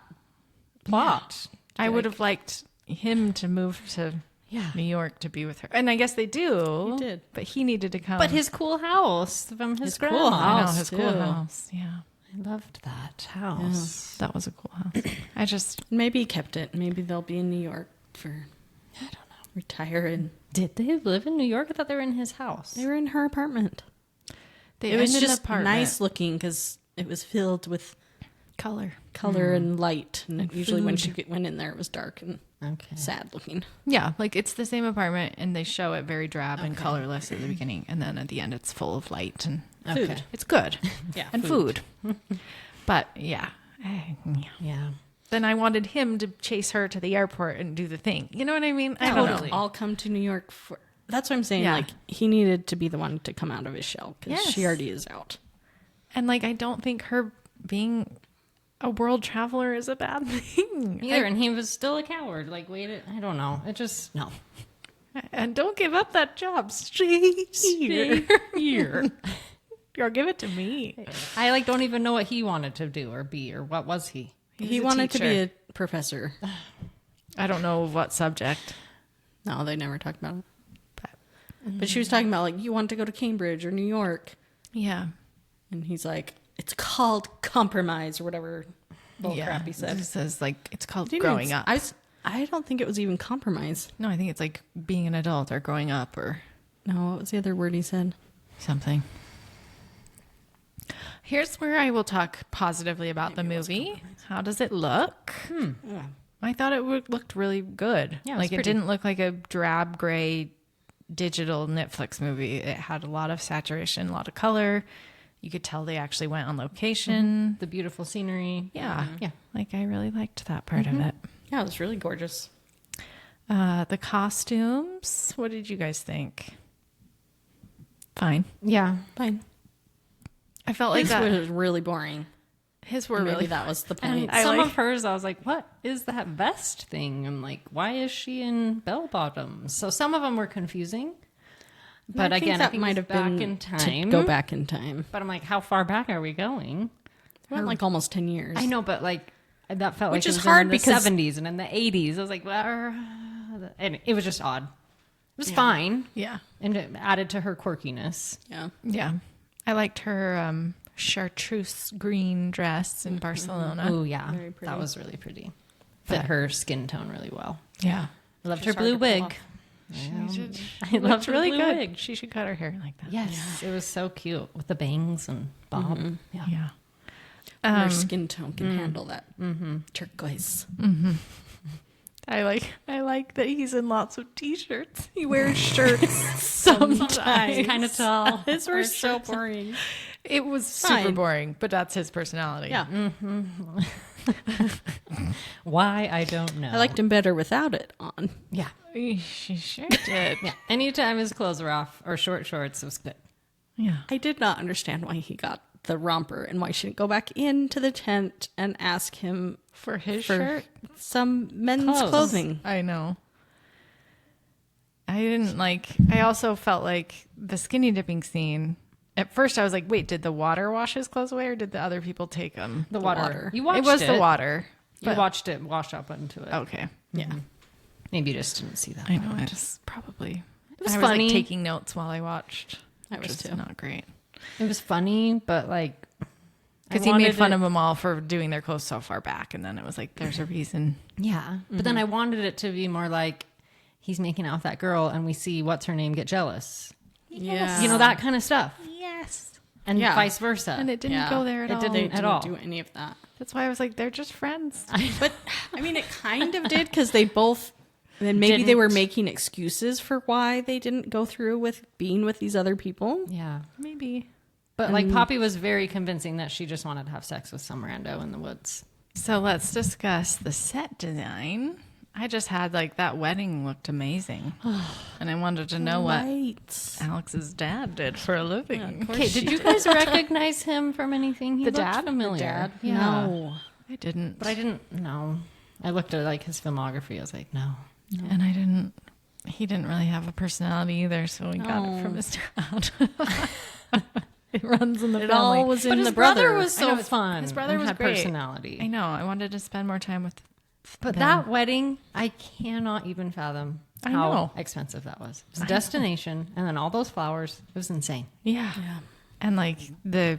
plot.
I would have liked him to move to
Yeah.
New York to be with her, and I guess they do.
He did.
But he needed to come.
But his cool house from his
cool
grandma.
I know
house,
his cool
too.
house. Yeah,
I loved that house.
that was a cool house. I just
Maybe he kept it. Maybe they'll be in New York for,
I don't know.
retire. And
Did they live in New York? I thought they were in his house.
they were in her apartment.
they
It was
ended in
just
an apartment.
nice looking because it was filled with
color.
color and light. And,
And
usually when
food.
she went in there, it was dark and
Okay.
sad looking.
Yeah, like it's the same apartment, and they show it very drab and colorless at the beginning, and then at the end, it's full of light and
Food.
Okay.
it's good.
Yeah,
and food. But yeah.
Yeah.
Then I wanted him to chase her to the airport and do the thing. You know what I mean? I don't
Totally.
know.
I'll come to New York for. That's what I'm saying.
Yeah.
Like he needed to be the one to come out of his shell because
Yes.
she already is out.
And like, I don't think her being a world traveler is a bad thing.
Either, and he was still a coward. Like, wait, I don't know. It just no.
And don't give up that job. Stay here. Or give it to me.
I like don't even know what he wanted to do or be or what was he.
He
a
wanted to be
teacher.
a professor.
I don't know what subject.
No, they never talked about it. But she was talking about like you want to go to Cambridge or New York,
Yeah.
and he's like, it's called compromise or whatever bull crap he said.
It says like it's called
Didn't even
growing up.
I don't think it was even compromise.
No, I think it's like being an adult or growing up or
No, what was the other word he said?
something. Here's where I will talk positively about the movie. How does it look? I thought it looked really good.
Yeah, it was
like it
pretty.
didn't look like a drab gray digital Netflix movie. It had a lot of saturation, a lot of color. You could tell they actually went on location.
The beautiful scenery.
Yeah.
Yeah.
Like I really liked that part of it.
Yeah, it was really gorgeous.
The costumes. What did you guys think? Fine.
Yeah.
Fine.
I felt like
His
that.
was really boring.
His were
Maybe
really
that was the
And
point.
I
some
like-
of hers, I was like, what is that vest thing? I'm like, why is she in bell bottoms? So some of them were confusing. But
I think
again,
that
I think
might
it's
have been
back in time.
to go back in time.
But I'm like, how far back are we going?
Went like almost 10 years.
I know, but like that felt
Which
like
is
it was
hard
in the
because-
70s and in the 80s. I was like, well, and it was just odd. It was fine,
yeah.
and it added to her quirkiness.
Yeah.
Yeah. I liked her chartreuse green dress in Barcelona.
Oh yeah,
Very pretty.
that was really pretty. Fit her skin tone really well.
Yeah.
I loved
Just
her
hard
blue
to pull
wig.
off.
I loved her
really
blue
good.
wig.
She should cut her hair like that.
Yes, it was so cute with the bangs and bob. Yeah.
Yeah.
Her skin tone can handle that turquoise.
I like that he's in lots of t-shirts. He wears shirts sometimes.
Kind of tall.
His were so boring.
It was super
Fine.
boring, but that's his personality.
Yeah.
Why I don't know.
I liked him better without it on.
Yeah.
She sure did.
Yeah. Anytime his clothes were off or short shorts, it was good.
Yeah.
I did not understand why he got the romper and why she didn't go back into the tent and ask him
For his
for
shirt.
some men's
Clothes.
clothing.
I know. I also felt like the skinny dipping scene. At first, I was like, wait, did the water wash his clothes away or did the other people take them?
The water.
water.
You watched
It was the water.
You
but-
watched it wash up into it.
Okay.
Yeah.
Maybe you just didn't see that.
I know. I just probably.
was
I
funny.
Was like taking notes while I watched.
I was
Which is
too.
not great.
It was funny, but like
Because he made fun of them all for doing their clothes so far back. And then it was like, there's a reason.
Yeah. But then I wanted it to be more like he's making out with that girl and we see what's her name get jealous.
Yeah.
You know, that kind of stuff.
Yes.
And
Yeah.
vice versa.
And it didn't
Yeah.
go there at
It
all.
didn't.
They
at
didn't
all.
do any of that.
That's why I was like, they're just friends.
But I mean, it kind of did because they both. And then maybe they were making excuses for why they didn't go through with being with these other people.
Yeah.
Maybe.
But like Poppy was very convincing that she just wanted to have sex with some rando in the woods.
So let's discuss the set design. I just had like that wedding looked amazing. And I wanted to know what
Right.
Alex's dad did for a living.
Okay, did you guys recognize him from anything? He
The
looked
dad?
familiar.
Dad?
Yeah.
No.
I didn't.
But I didn't know. I looked at like his filmography. I was like, no.
And he didn't really have a personality either, so we got it from his dad. It runs in the
It
family.
all was
But
in
his
the
brother
brother.
was
I know,
so fun.
his brother
and
was
had
great.
personality.
I know. I wanted to spend more time with
But
them.
that wedding, I cannot even fathom
I
how
know.
expensive that was. It was a destination, and then all those flowers. It was insane.
Yeah. And like the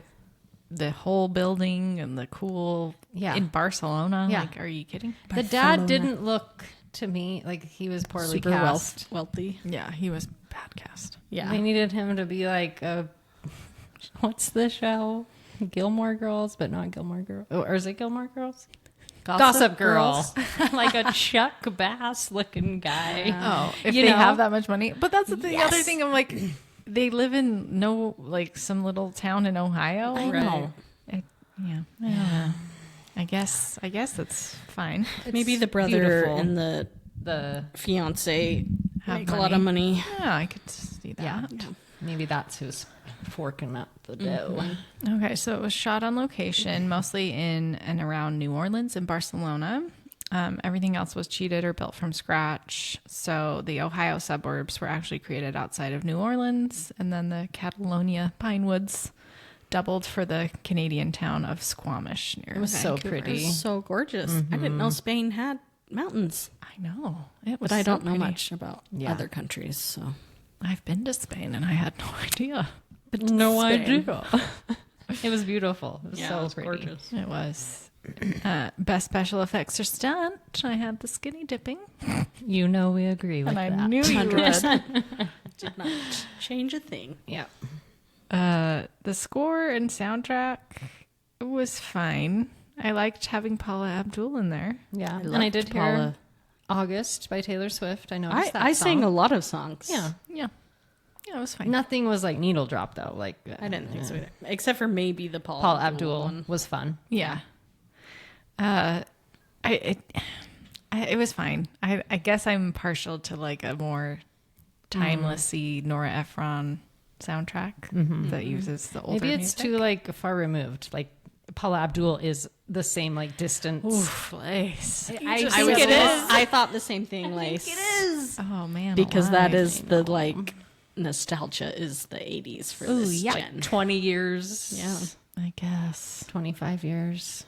whole building and the cool in Barcelona.
Yeah.
Like, are you kidding?
The dad didn't look to me like he was poorly
Super
cast.
wealthy.
Yeah, he was bad cast.
Yeah.
They needed him to be like a what's the show? Gilmore Girls, but not Gilmore Girls. Or is it Gilmore Girls? Gossip Girl. Like a Chuck Bass looking guy.
Oh, if
You
they
know?
have that much money. But that's the other thing. I'm like, they live in some little town in Ohio.
I know.
I don't know. I guess it's fine.
Maybe the brother
beautiful.
and the fiance
Have
make a lot of money.
Yeah, I could see that.
Yeah. Maybe that's who's forking up the dough.
Okay, so it was shot on location, mostly in and around New Orleans and Barcelona. Everything else was cheated or built from scratch. So the Ohio suburbs were actually created outside of New Orleans, and then the Catalonia pine woods doubled for the Canadian town of Squamish near
It was so
Vancouver.
pretty.
So gorgeous. I didn't know Spain had mountains,
I know. It was
but I
so
don't know
pretty.
much about other countries. So
I've been to Spain and I had no idea.
No
Spain.
idea. It was beautiful. It was so pretty.
It was. Best special effects or stunt. I had the skinny dipping.
You know we agree with
And I
that.
knew you would.
100%. Did not change a thing.
Yeah.
The score and soundtrack was fine. I liked having Paula Abdul in there.
Yeah. And I
loved
did
Paula.
hear August by Taylor Swift. I noticed that
I
song.
sang a lot of songs.
Yeah.
Yeah, it was fine.
Nothing was like needle drop though. Like
I didn't think so either. Except for maybe the
Paul Abdul
one.
was fun.
Yeah. It was fine. I guess I'm partial to like a more timelessy Nora Ephron soundtrack that uses the older
Maybe it's
music.
too like far removed. Like Paula Abdul is the same like distance.
Oof, Lace.
I
I
think
was-
it is.
I thought the same thing, Lace.
Oh man,
Because that
alive.
is the like nostalgia is the 80s for
Ooh,
this
yeah.
gen.
20 years.
Yeah.
I guess.
25 years.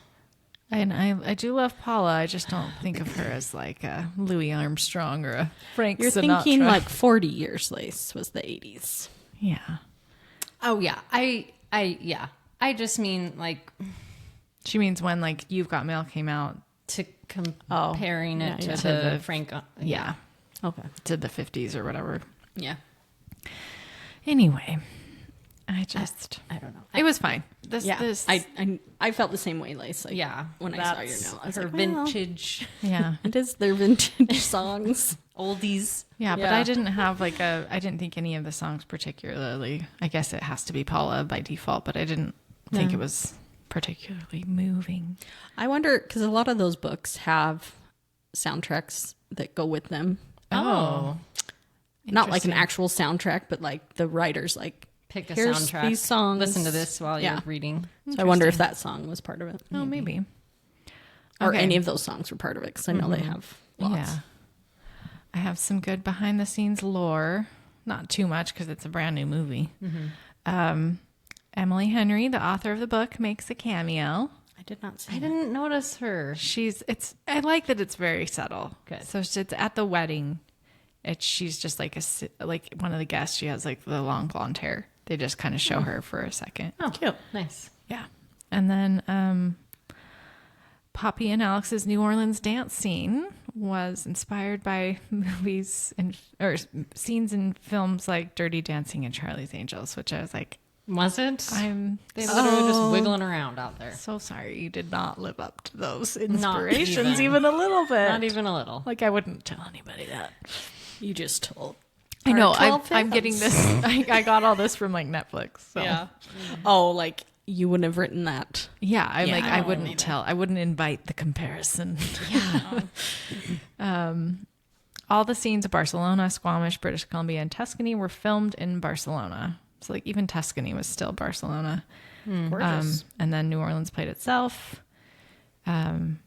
And I do love Paula. I just don't think of her as like a Louis Armstrong or a Frank
You're
Sinatra.
thinking like 40 years, Lace, was the 80s.
yeah.
Oh yeah. I just mean like
She means when like You've Got Mail came out.
to comparing it
yeah.
to
To
the
the-
Frank.
Yeah.
Okay.
To the 50s or whatever.
Yeah.
Anyway, I
don't know.
it was fine.
Yeah. I felt the same way, Lace. Like,
Yeah.
When I saw your
That's
note, I was
her
like, well,
vintage
yeah.
it is their vintage songs.
oldies.
Yeah, but
Yeah.
I didn't have like I didn't think any of the songs particularly, I guess it has to be Paula by default, but I didn't think it was particularly moving.
I wonder, because a lot of those books have soundtracks that go with them.
Oh.
Not like an
Interesting.
actual soundtrack, but like the writers like
Pick a
here's
soundtrack.
these songs.
Listen to this while
Yeah.
you're reading.
So I wonder if that song was part of it.
Oh, maybe.
Or
Okay.
any of those songs were part of it, because I know they have lots.
Yeah. I have some good behind the scenes lore. Not too much because it's a brand new movie. Emily Henry, the author of the book, makes a cameo.
I did not see
I
that.
didn't notice her.
I like that it's very subtle.
Good.
So it's at the wedding. She's just like like one of the guests. She has like the long blonde hair. They just kind of show her for a second.
Oh,
Cute.
nice.
Yeah. And then Poppy and Alex's New Orleans dance scene was inspired by movies or scenes in films like Dirty Dancing and Charlie's Angels, which I was like,
Was it?
I'm
They literally just wiggling around out there.
so sorry you did not live up to those
Not
inspirations
even.
even a little bit.
Not even a little.
Like I wouldn't tell anybody that.
You just told.
I know.
Our 12
I'm getting
fans.
this. I got all this from like Netflix. So.
Yeah. Oh, like you wouldn't have written that.
Yeah, I'm like I
Yeah.
wouldn't tell. I wouldn't invite the comparison.
Yeah.
All the scenes of Barcelona, Squamish, British Columbia, and Tuscany were filmed in Barcelona. So like even Tuscany was still Barcelona.
Gorgeous.
And then New Orleans played itself. And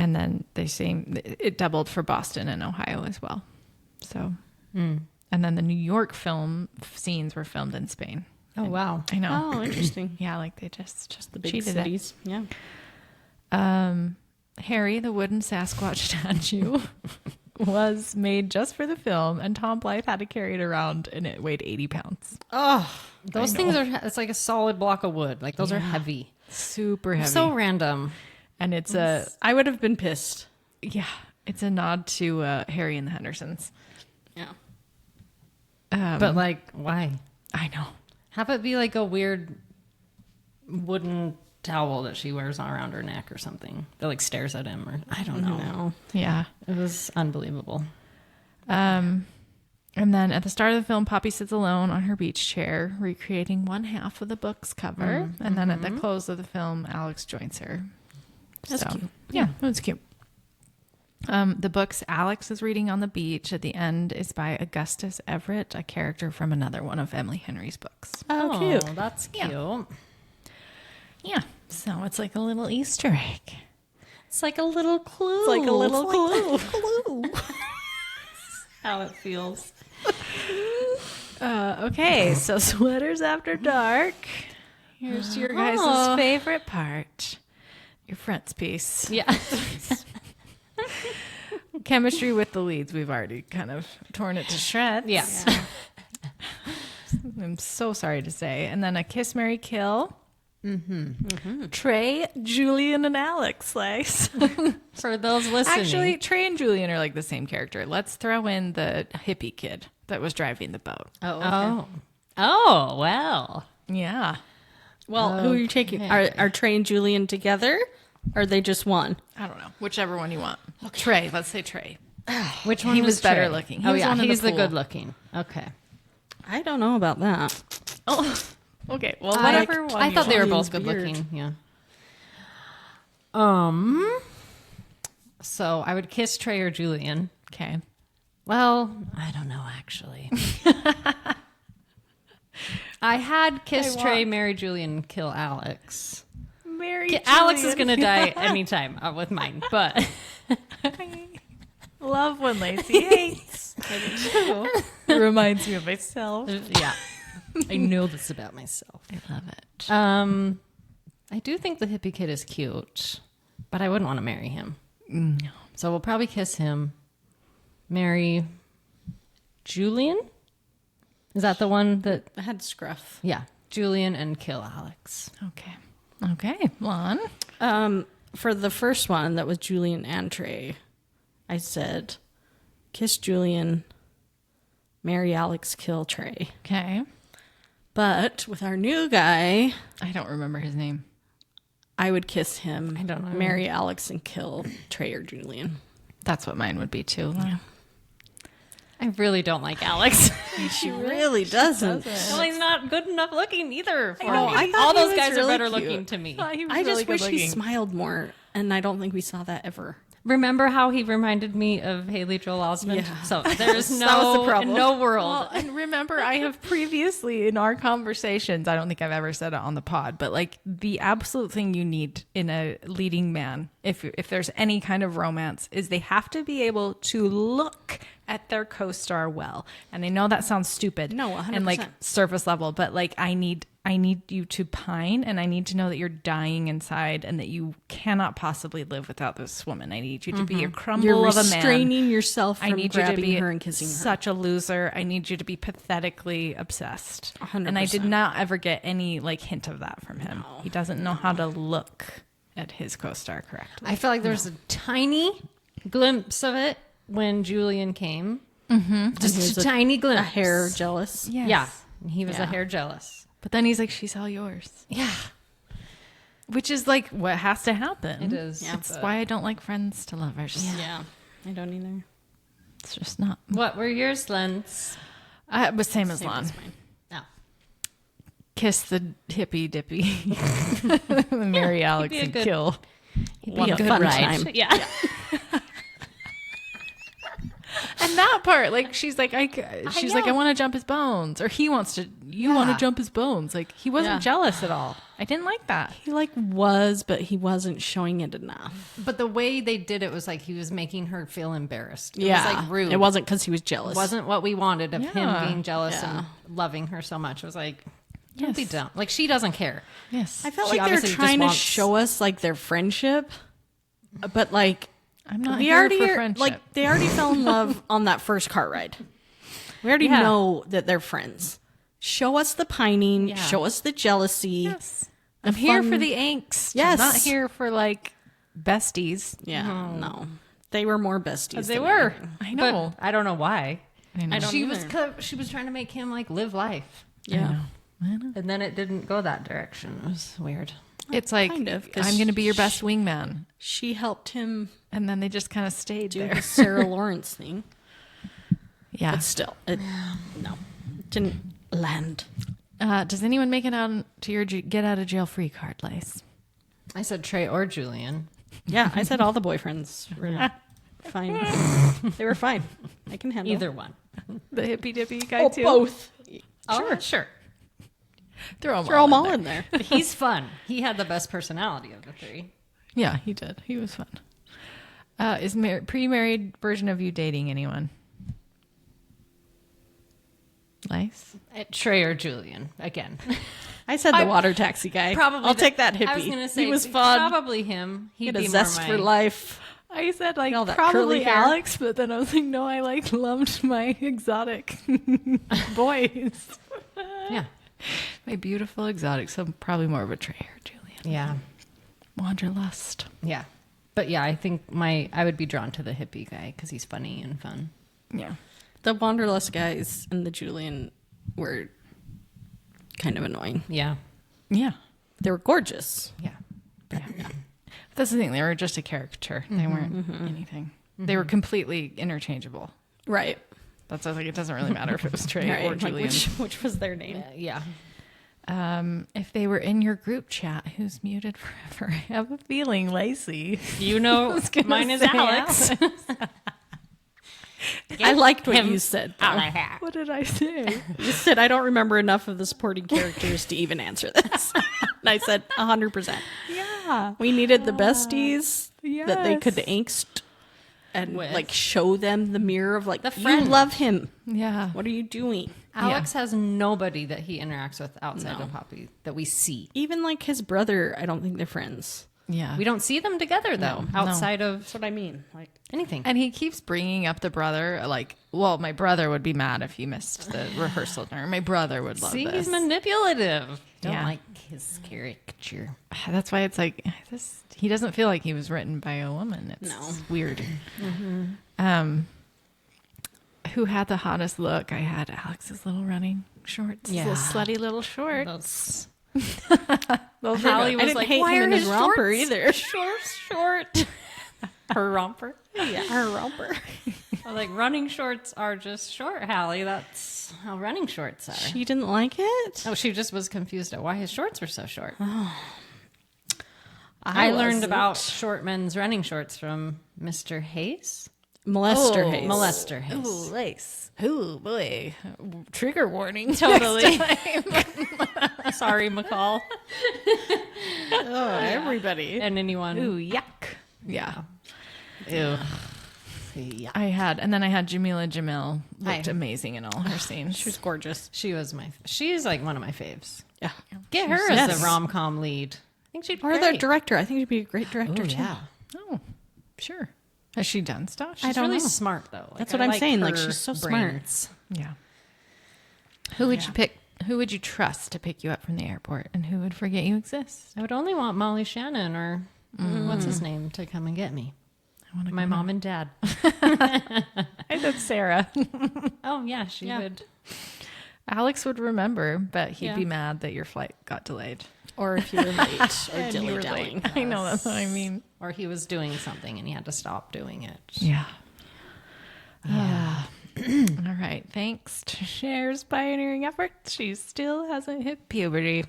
And then they say it doubled for Boston and Ohio as well. So, and then the New York film scenes were filmed in Spain.
Oh, wow.
I know.
Oh, interesting.
Yeah, like they just
The big
cheated
cities. Yeah.
it. Harry, the wooden Sasquatch statue, was made just for the film, and Tom Blythe had to carry it around, and it weighed 80 pounds.
Oh,
Those things are, it's like a solid block of wood. Like those are heavy.
Super heavy.
So random.
And it's
I would have been pissed.
it's a nod to Harry and the Hendersons.
Yeah.
But like, why?
I know.
Have it be like a weird wooden towel that she wears around her neck or something that like stares at him, or I don't know.
No.
Yeah.
It was unbelievable.
And then at the start of the film, Poppy sits alone on her beach chair, recreating one half of the book's cover. And then at the close of the film, Alex joins her.
That's cute.
Yeah, it was cute. The books Alex is reading on the beach at the end is by Augustus Everett, a character from another one of Emily Henry's books.
Oh, cute.
That's cute.
Yeah, so it's like a little Easter egg.
It's like a little clue.
It's like a little clue.
How it feels.
Okay, so sweaters after dark. Here's your guys' favorite part. Your frontispiece.
Yeah.
Chemistry with the leads. We've already kind of torn it to shreds.
Yeah.
I'm so sorry to say. And then a kiss, marry, kill. Trey, Julian, and Alex slice.
For those listening.
Actually, Trey and Julian are like the same character. Let's throw in the hippie kid that was driving the boat.
Oh, okay.
Oh, well.
Yeah.
Well, who are you taking? Are Trey and Julian together? Or are they just one?
I don't know. Whichever one you want. Trey. Let's say Trey.
Which one
He
was
was better
Trey?
looking. He
Oh,
was
yeah.
one in the
He's the
pool.
good looking. Okay.
I don't know about that.
Oh, okay. Well, whatever one
I
you
thought they were
want.
both good
Weird.
looking. Yeah. So I would kiss Trey or Julian.
Okay.
Well, I don't know actually. I had kiss Trey, marry Julian, kill Alex.
Mary
Alex is gonna die anytime with mine, but
love when Lacey hates. It reminds me of myself.
yeah, I know this about myself.
I love it.
I do think the hippie kid is cute, but I wouldn't want to marry him.
No.
So we'll probably kiss him, marry Julian. Is that the one that?
I had scruff.
Yeah, Julian, and kill Alex.
Okay. Okay. Lon.
For the first one, that was Julian and Trey, I said, kiss Julian, marry Alex, kill Trey.
Okay.
But with our new guy,
I don't remember his name.
I would kiss him,
I don't know.
marry Alex, and kill Trey or Julian.
That's what mine would be too. Lon.
I really don't like Alex.
She really doesn't.
Well, he's not good enough looking either. For
know.
me.
I thought
All
he
those
was
guys are
really
better
cute.
looking to me.
I just wish he smiled more, and I don't think we saw that ever.
Remember how he reminded me of Haley Joel Osment?
Yeah.
So there's
That was the
no
problem.
no world.
Well, and remember, I have previously in our conversations, I don't think I've ever said it on the pod, but like the absolute thing you need in a leading man, if there's any kind of romance, is they have to be able to look at their co-star well. And I know that sounds stupid.
No, 100%.
And like surface level, but like I need you to pine, and I need to know that you're dying inside and that you cannot possibly live without this woman. I need you to be a crumble
You're
of a man.
restraining yourself from
I need you to
grabbing
be
her and kissing her.
such a loser. I need you to be pathetically obsessed.
100%.
And I did not ever get any like hint of that from him. He doesn't know how to look at his co-star correctly.
I feel like there's a tiny glimpse of it when Julian came. Mm-hmm. Just a tiny glimpse.
A hair jealous.
Yes.
Yeah. He was a
Yeah.
hair jealous.
But then he's like, she's all yours.
Yeah.
Which is like what has to happen.
It is.
Yeah.
It's why I don't like friends to lovers.
Yeah. I don't either.
It's just not.
What were yours, Lens?
It was same as
Same
Lon.
as mine.
No.
Kiss the hippy dippy. Marry Alex
be a
and
good-
kill.
Be a fun time.
Yeah.
And that part, like, she's like, she's like, I want to jump his bones, or he wants to. You want to jump his bones. Like, he wasn't jealous at all. I didn't like that.
He like was, but he wasn't showing it enough.
But the way they did it was like he was making her feel embarrassed. It
Yeah,
was like rude.
It wasn't because he was jealous.
It wasn't what we wanted of him
Yeah.
being jealous
Yeah.
and loving her so much. It was like, don't be
Yes.
dumb. Like, she doesn't care.
Yes,
I felt
She
like they were
obviously just
trying to
wants-
show us like their friendship, but like
I'm not
we
here
already
for
are-
friendship.
like they already fell in love on that first car ride. We already
Yeah.
know that they're friends. Show us the pining.
Yeah.
Show us the jealousy.
yes, I'm here for
fun-
the angst.
Yes.
I'm not here for like besties.
Yeah, no, they were more besties.
They
than
were.
anything.
I know.
But I don't know why.
I know.
She was trying to make him like live life.
Yeah,
I know.
And then it didn't go that direction. It was weird.
It's like,
kind of, 'cause
I'm going to be your best wingman.
she helped him
And then they just kind of stayed
do
there.
the Sarah Lawrence thing,
Yeah.
but still, it didn't land.
Does anyone make it out to your get out of jail free card, Lace?
I said Trey or Julian.
Yeah, I said all the boyfriends were fine. They were fine. I can handle
Either one.
The hippy dippy guy too.
both.
Oh, sure.
Throw
Throw them all
there.
in there.
He's fun. He had the best personality of the three.
Yeah, he did. He was fun. Is pre-married version of you dating anyone? Lace?
Trey or Julian again.
I said the water taxi guy.
Probably.
I'll take that hippie.
I was gonna say
he was fun.
Probably him.
He
He'd
had a
be
zest
more
for
my,
life.
I said like
all that curly
probably
hair.
Alex, but then I was like, no, I like loved my exotic boys.
Yeah.
My beautiful exotic. So probably more of a Trey or Julian.
Yeah.
Wanderlust.
Yeah. But yeah, I think I would be drawn to the hippie guy because he's funny and fun.
Yeah.
The Wanderlust guys and the Julian were kind of annoying.
Yeah.
Yeah.
They were gorgeous.
Yeah.
That's the thing. They were just a caricature. They weren't anything. They were completely interchangeable.
Right.
That's why I was like, it doesn't really matter if it was Trey
Right.
or
Like,
Julian.
which was their name?
Yeah.
If they were in your group chat, who's muted forever? I have a feeling Lacey.
You know,
gonna
mine is
say
Alex.
I liked what you said. though.
What did I say?
You said, I don't remember enough of the supporting characters to even answer this. And I said, 100%.
Yeah.
We needed the besties that they could
Yes.
angst and
With.
like show them the mirror of like,
The
you
friend.
love him.
Yeah.
What are you doing?
Alex has nobody that he interacts with outside of Poppy that we see.
Even like his brother, I don't think they're friends.
Yeah.
We don't see them together though, outside of
That's what I mean. Like,
anything.
And he keeps bringing up the brother. Like, well, my brother would be mad if you missed the rehearsal dinner. My brother would love
See,
this.
he's manipulative. Don't
Yeah.
like his caricature.
That's why it's like this. He doesn't feel like he was written by a woman. It's
No.
weird. Who had the hottest look? I had Alex's little running shorts.
Yeah.
Those slutty little shorts. Those
Hallie
I
was
didn't
like,
hate
why
him
are
in his
his
romper
shorts
either.
short? Her romper.
yeah, her romper.
I was like, running shorts are just short, Hallie. That's how running shorts are.
She didn't like it.
Oh, she just was confused at why his shorts were so short.
I
I learned
wasn't.
about short men's running shorts from Mr. Hayes.
Molester Hayes.
Molester Hayes.
Ooh, lace. Ooh, boy. Trigger warning.
Totally. Sorry, McCall.
Oh, everybody.
And anyone.
Ooh, yuck. Yeah.
Ew. Yeah.
I had, and then I had Jamila Jamil. Looked amazing in all her scenes.
She was gorgeous.
She's like one of my faves.
Yeah.
Get her
Yes.
as a rom-com lead. I think she'd be
Or the
great.
director. I think she'd be a great director
Ooh,
too.
yeah.
Oh, sure. Has she done stuff?
She's
don't
really
know.
smart though. Like,
That's what
I
I'm saying, like,
her
she's so
brains.
Yeah. Who would you pick? Who would you trust to pick you up from the airport, and who would forget you exist?
I would only want Molly Shannon or what's his name to come and get me.
I want to.
My mom and dad.
I said Sarah.
Oh yeah, she would.
Alex would remember, but he'd
Yeah.
be mad that your flight got delayed.
Or if you were late or
And you were
dilly-dallying.
late. I know, that's what I mean.
Or he was doing something and he had to stop doing it.
Yeah. All right. Thanks to Cher's pioneering efforts, she still hasn't hit puberty.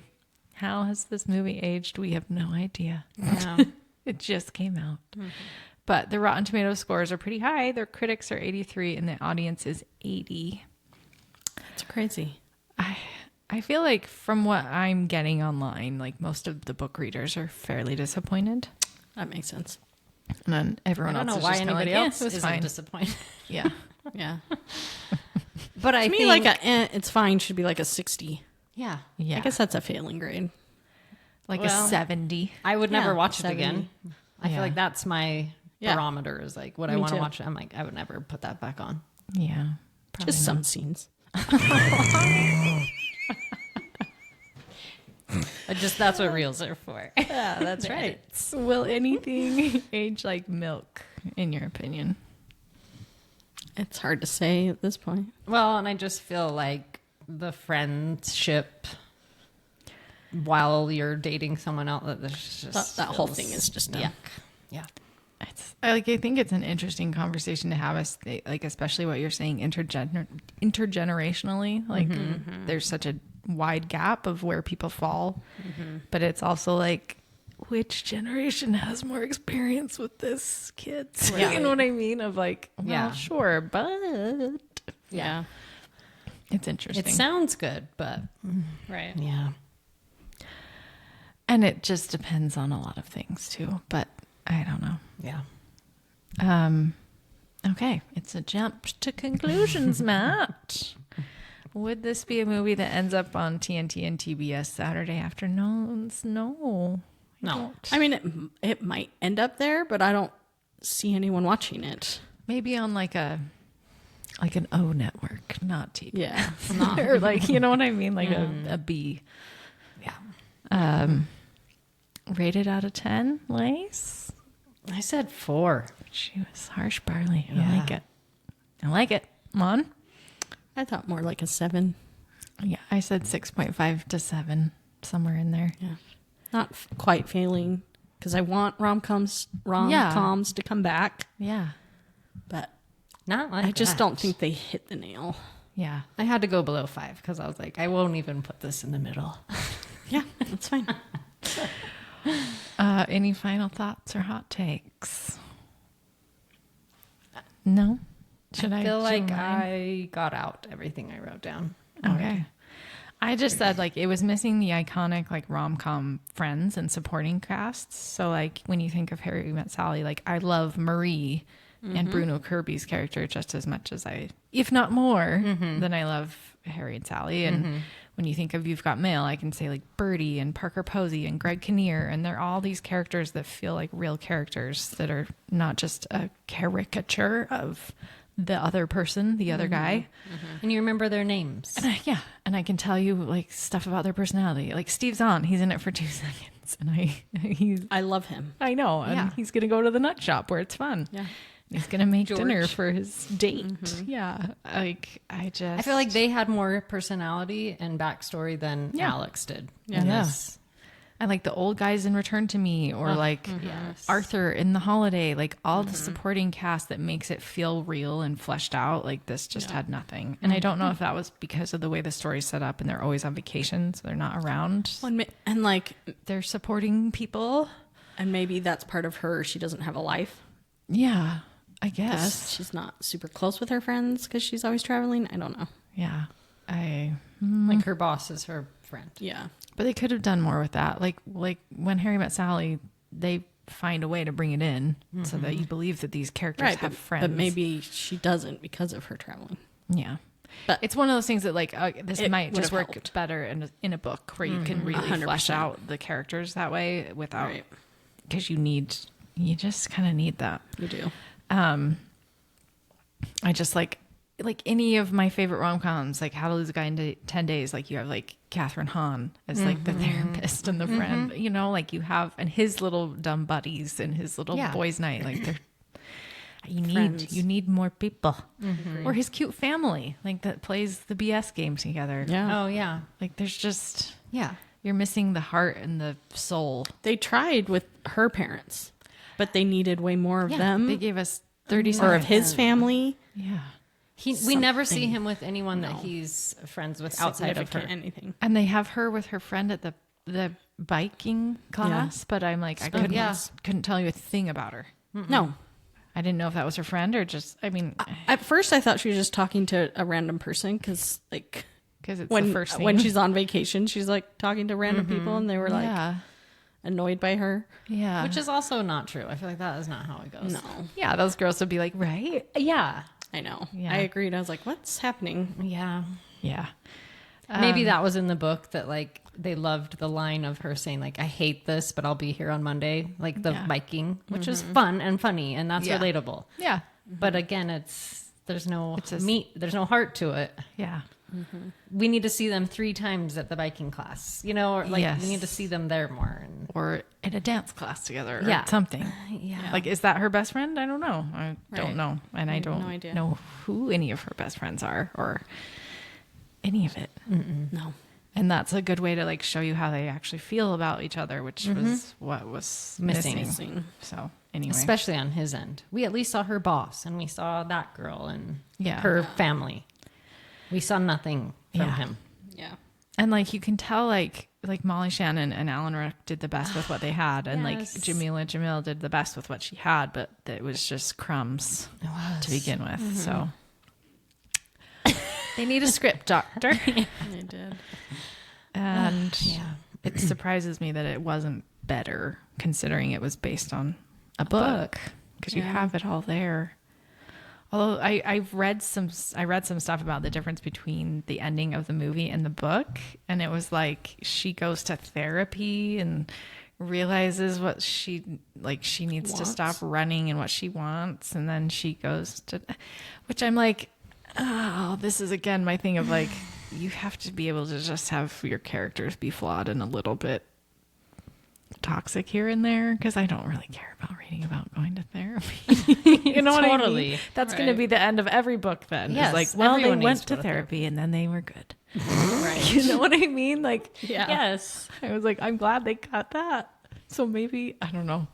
How has this movie aged? We have no idea.
Yeah.
It just came out. But the Rotten Tomato scores are pretty high. Their critics are 83 and the audience is 80.
That's crazy.
I feel like from what I'm getting online, like most of the book readers are fairly disappointed.
That makes sense.
And then everyone
I don't
else
know
is
why
just kinda
anybody
like,
else
it was
isn't
fine.
disappointed.
Yeah.
Yeah.
But I
To me,
think,
like it's fine should be like a 60.
yeah,
Yeah.
I guess that's a failing grade.
like
well,
a 70.
I would never
Yeah,
watch it
70.
again. I
Yeah.
feel like that's my
Yeah.
barometer is like what I
Me
want to
too.
watch. I'm like, I would never put that back on.
Yeah. Probably
Just
not.
some scenes.
That's what reels are for.
Yeah, that's right.
Will anything age like milk, in your opinion?
It's hard to say at this point.
Well, and I just feel like the friendship while you're dating someone else,
That whole thing is just dumb.
yuck. Yeah.
I think it's an interesting conversation to have, like especially what you're saying intergenerationally. Like there's such a wide gap of where people fall, but it's also like which generation has more experience with this, kids?
Yeah.
You know what I mean? Of like, well,
Yeah.
sure, but
Yeah.
it's interesting.
It sounds good, but
Right.
yeah.
And it just depends on a lot of things too. But I don't know.
Yeah.
Okay, it's a jump to conclusions, Matt. Would this be a movie that ends up on TNT and TBS Saturday afternoons? No.
No.
I mean, it might end up there, but I don't see anyone watching it.
Maybe on like an O network, not TBS.
Yeah.
Or like, you know what I mean? Like a B.
Yeah.
Rated out of 10, Lace?
I said 4.
She was harsh, Barley. I
Yeah.
like it. I like it. Mon?
I thought more like a 7.
Yeah, I said 6.5 to 7, somewhere in there.
Yeah. Not quite failing because I want rom-coms to come back,
Yeah.
but
Not like
I just
that.
don't think they hit the nail.
Yeah.
I had to go below 5 because I was like, I won't even put this in the middle.
Yeah, that's fine.
Any final thoughts or hot takes? No?
I feel like
mine?
I got out everything I wrote down.
Okay. I just said like it was missing the iconic like rom-com friends and supporting casts. So like when you think of Harry Met Sally, like I love Marie and Bruno Kirby's character just as much as if not more, than I love Harry and Sally. And when you think of You've Got Mail, I can say like Birdie and Parker Posey and Greg Kinnear, and they're all these characters that feel like real characters that are not just a caricature of the other person, the other guy.
And you remember their names.
And I can tell you like stuff about their personality. Like Steve Zahn, he's in it for 2 seconds, and
I love him.
I know, and
Yeah.
he's gonna go to the nut shop where it's fun.
Yeah.
He's gonna make dinner
George.
for his date. Yeah, like I
I feel like they had more personality and backstory than
Yeah.
Alex did.
Yeah.
in
Yeah.
this.
I like the old guys in Return to Me, or like
Yes.
Arthur in The Holiday. Like all the supporting cast that makes it feel real and fleshed out. Like this just had nothing, and I don't know if that was because of the way the story's set up, and they're always on vacation, so they're not around.
And like,
They're supporting people.
and maybe that's part of her. She doesn't have a life.
Yeah, I
'Cause
guess.
she's not super close with her friends because she's always traveling. I don't know.
Yeah,
Like her boss is her friend.
Yeah.
but they could have done more with that. Like when Harry Met Sally, they find a way to bring it in so that you believe that these characters have friends.
But maybe she doesn't because of her traveling.
Yeah.
But
It's one of those things that like this
it
might
would
just
have
work
helped.
better in a book where you can really
100%.
flesh out the characters that way without,
Right.
because you just kind of need that.
You do.
I just like any of my favorite rom-coms, like How to Lose a Guy in 10 Days, like you have like Catherine Hahn as like the therapist and the friend, you know, like you have, and his little dumb buddies and his little
Yeah.
boys night, like they're,
Friends.
you need more people, or his cute family, like that plays the BS game together.
Yeah.
Oh yeah.
Like there's just,
Yeah.
you're missing the heart and the soul.
They tried with her parents, but they needed way more of them
They gave us 30
or
seconds.
of his family.
Yeah.
We never see
Something.
him with anyone that he's friends with outside of her.
Significant anything.
And they have her with her friend at the biking class, but I'm like, I couldn't
yeah.
couldn't tell you a thing about her.
No.
I didn't know if that was her friend or just, I mean,
At first, I thought she was just talking to a random person because, like,
because it's
when
the first scene.
when she's on vacation, she's like talking to random people, and they were like
yeah.
annoyed by her.
Yeah.
Which is also not true. I feel like that is not how it goes.
No,
yeah, those girls would be like, right?
Yeah.
I know.
Yeah.
I agreed. I was like, what's happening?
Yeah.
Yeah.
Maybe that was in the book that like they loved the line of her saying like, I hate this, but I'll be here on Monday. Like the
Yeah.
biking, which is fun and funny. And that's
Yeah.
relatable.
Yeah.
But again, there's no
It's a-
meat. There's no heart to it.
Yeah.
We need to see them 3 times at the biking class, you know, or like
Yes.
we need to see them there more. And
Or in a dance class together or
Yeah.
something.
yeah.
Like, is that her best friend? I don't know. I
Right.
don't know. And I
have
don't
no idea.
know who any of her best friends are or any of it.
No.
And that's a good way to like show you how they actually feel about each other, which was what was
Missing.
missing. So anyway,
Especially on his end. We at least saw her boss and we saw that girl and
Yeah.
her family. We saw nothing from
Yeah.
him.
Yeah.
and like you can tell like Molly Shannon and Alan Rick did the best with what they had, and
Yes.
like Jamila Jamil did the best with what she had, but it was just crumbs to begin with. So they need a script doctor.
They did.
And
Yeah.
it surprises me that it wasn't better considering it was based on a book because you
Yeah.
have it all there. Although I read some stuff about the difference between the ending of the movie and the book, and it was like she goes to therapy and realizes what she needs to stop running and what she wants, and then she goes to, which I'm like, oh, this is again my thing of like, you have to be able to just have your characters be flawed and a little bit toxic here and there, because I don't really care about reading about going to therapy. You know what I mean?
Totally.
That's going to be the end of every book then.
Yes,
It's like, well, they
everyone needs
went
to
to
go to
therapy and then they were good.
Right.
You know what I mean? Like,
Yeah.
Yes.
I was like, I'm glad they cut that. So maybe, I don't know.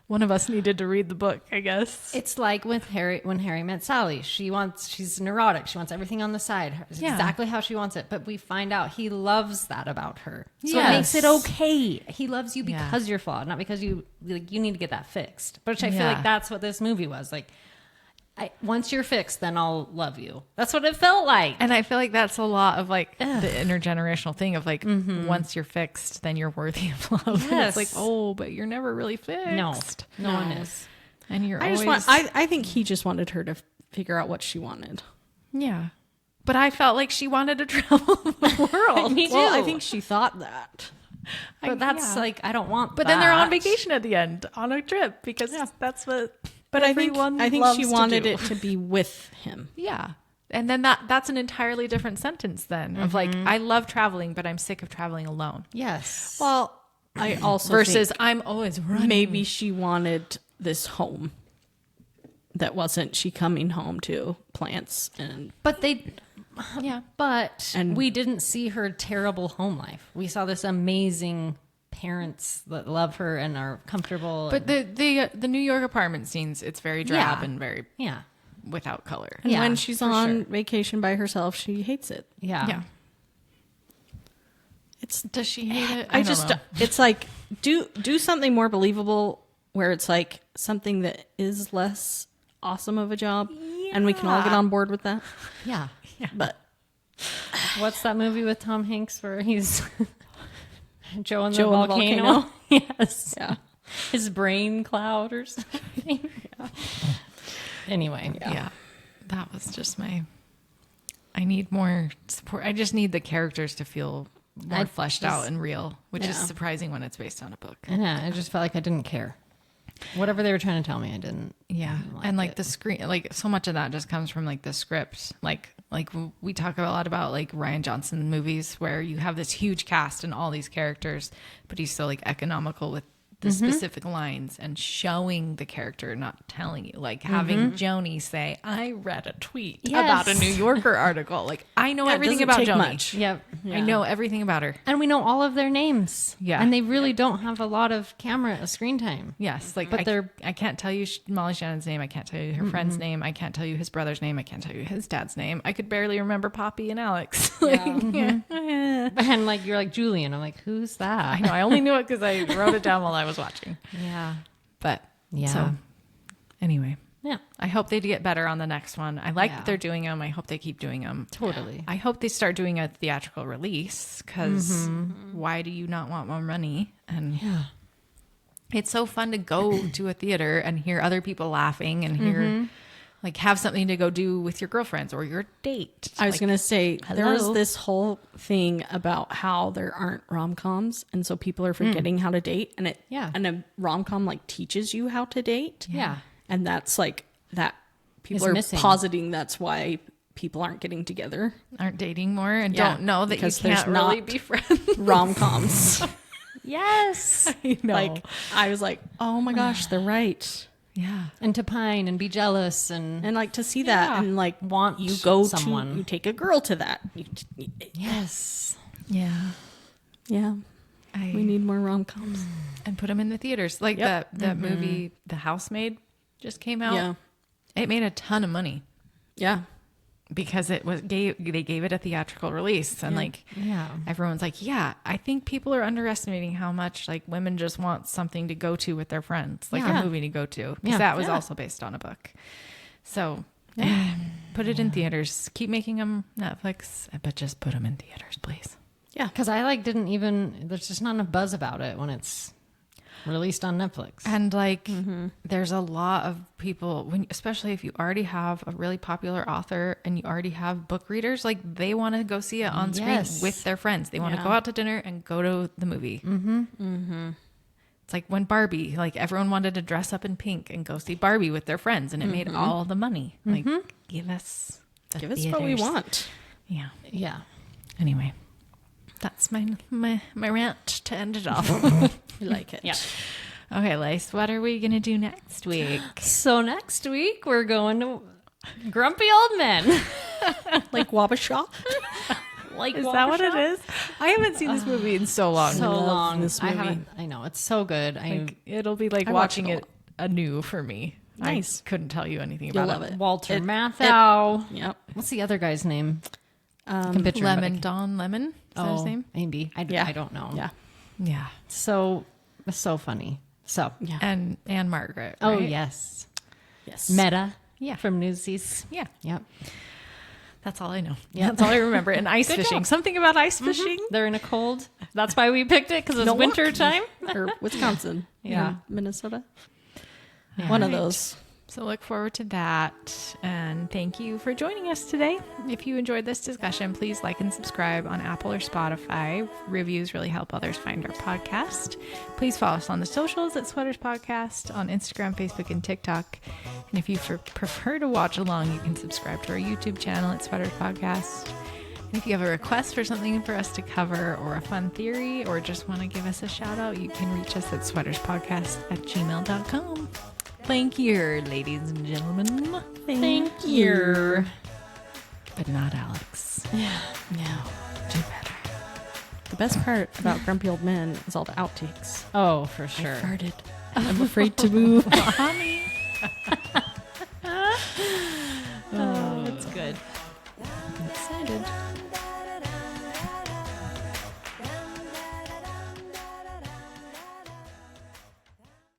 One of us needed to read the book, I guess.
It's like with Harry, when Harry met Sally, she's neurotic. She wants everything on the side. It's
Yeah.
exactly how she wants it. But we find out he loves that about her. So
Yes.
it makes it okay. He loves you
Yeah.
because you're flawed, not because you need to get that fixed. But I feel
Yeah.
like that's what this movie was. Like, once you're fixed, then I'll love you. That's what it felt like.
And I feel like that's a lot of like the intergenerational thing of like, once you're fixed, then you're worthy of love. And
Yes.
it's like, oh, but you're never really fixed.
No one is.
And you're
I
always,
just want. I think he just wanted her to figure out what she wanted.
yeah. But I felt like she wanted to travel the world.
Me too.
Well, I think she thought that.
But that's
yeah.
like, I don't want
But then they're on
that.
vacation at the end on a trip because that's what.
But
everyone
I think
loves
she
to
wanted
do.
it to be with him.
Yeah. And then that's an entirely different sentence then of like, I love traveling, but I'm sick of traveling alone.
Yes.
Well, I also
Versus
think
I'm always running.
maybe she wanted this home that wasn't she coming home to plants and
But
Yeah.
and we didn't see her terrible home life. We saw this amazing parents that love her and are comfortable.
But the New York apartment scenes, it's very drab
Yeah.
and very
yeah,
without color.
and
Yeah,
when she's
for
on
sure.
vacation by herself, she hates it.
yeah,
Yeah.
It's
Does she hate it?
I
don't
just
know.
it's like do something more believable where it's like something that is less awesome of a job and we can all get on board with that.
yeah.
But
What's that movie with Tom Hanks where he's Joe and the
Joe and the
volcano?
volcano.
Yes,
yeah.
his brain cloud or something. Anyway,
Yeah. That was just I need more support. I just need the characters to feel more fleshed out and real, which is
Yeah.
surprising when it's based on a book.
and I just felt like I didn't care. Whatever they were trying to tell me, I didn't.
Yeah.
like
And like
it.
the screen, like so much of that just comes from like the script. Like we talk a lot about like Ryan Johnson movies where you have this huge cast and all these characters, but he's so like economical with the specific lines and showing the character, not telling you. Like having Joni say, I read a tweet about a
Yes.
New Yorker article. Like I know
Yeah, it
everything
doesn't
about
take
Joni.
much.
Yep.
I know everything about her.
And we know all of their names.
Yeah.
And they really don't have a lot of screen time.
Yes, like
But they're-
I can't tell you Molly Shannon's name. I can't tell you her friend's name. I can't tell you his brother's name. I can't tell you his dad's name. I could barely remember Poppy and Alex. Like,
And like you're like Julian. I'm like, who's that?
I know. I only knew it because I wrote it down while I was watching.
Yeah.
But
Yeah.
So Anyway,
Yeah.
I hope they get better on the next one. I like
Yeah.
that they're doing them. I hope they keep doing them.
Totally.
I hope they start doing a theatrical release because
Mm-hmm.
why do you not want more money? And
Yeah.
it's so fun to go to a theater and hear other people laughing and hear like have something to go do with your girlfriends or your date.
I was
Like,
going to say, there was
hello?
this whole thing about how there aren't rom-coms. And so people are forgetting how to date. And
Yeah.
and a rom-com like teaches you how to date.
Yeah.
And that's like that people
It's
are
missing.
positing that's why people aren't getting together.
aren't dating more and
Yeah,
don't know that you
because there's
can't really
not-
be friends.
Rom-coms.
Yes.
I know.
Like, I was like, oh my gosh, they're right.
yeah.
And to pine and be jealous and
And like to see that
Yeah.
and like
Want
you go
someone.
to, you take a girl to that.
yes.
Yeah.
Yeah.
I,
We need more rom-coms.
and put them in the theaters. Like
Yep.
that movie, The Housemaid, just came out.
Yeah.
It made a ton of money
Yeah.
because they gave it a theatrical release and like
Yeah.
everyone's like, yeah, I think people are underestimating how much like women just want something to go to with their friends, like
Yeah.
a movie to go to, because
Yeah.
that was
Yeah.
also based on a book. So put it in theaters. Keep making them Netflix, but just put them in theaters, please.
Yeah.
Because I like didn't even, there's just not enough buzz about it when it's released on Netflix.
And like, there's a lot of people, when, especially if you already have a really popular author and you already have book readers, like they want to go see it on screen
Yes.
with their friends. They want to
Yeah.
go out to dinner and go to the movie. It's like when Barbie, like everyone wanted to dress up in pink and go see Barbie with their friends, and it made all the money. Like, give us
What we want.
Yeah.
Yeah.
Anyway, that's my rant to end it off.
We like it.
Yeah.
Okay, Lace, what are we gonna do next week?
So next week we're going to Grumpy Old Men.
Like Wabasha.
Like
Is that what it is? I haven't seen this movie in so long.
So
love
long.
this
I
movie.
haven't. I know it's so good.
Like, it'll be like
I watched
watching
it
it anew for me.
Nice.
I couldn't tell you anything
You'll
about
love it.
Walter
It-
Matthau.
Yep.
What's the other guy's name? I can picture him, but I
Lemon,
can't-
Don Lemon. Is that his
Oh,
name?
maybe.
Yeah.
I don't know.
Yeah.
Yeah.
So it's so funny. So.
Yeah.
And Margaret.
Oh
right?
yes.
Yes.
Meta.
Yeah.
From Newsies.
Yeah.
Yep.
That's all I know.
Yeah.
That's all I remember. And ice
Good
fishing.
job.
Something about ice fishing.
They're in a cold. That's why we picked it because it's
Milwaukee.
winter time.
Or Wisconsin.
Yeah.
Or Minnesota.
Yeah.
One of
Right.
those.
So look forward to that. And thank you for joining us today. If you enjoyed this discussion, please like and subscribe on Apple or Spotify. Reviews really help others find our podcast. Please follow us on the socials at Sweaters Podcast on Instagram, Facebook, and TikTok. And if you prefer to watch along, you can subscribe to our YouTube channel at Sweaters Podcast. And if you have a request for something for us to cover or a fun theory or just want to give us a shout out, you can reach us at sweaterspodcast@gmail.com. Thank you, ladies and gentlemen.
Thank you.
But not Alex.
No.
Do better.
The best part about Grumpy Old Men is all the outtakes.
Oh, for sure.
Farted. I'm afraid to move.
Honey.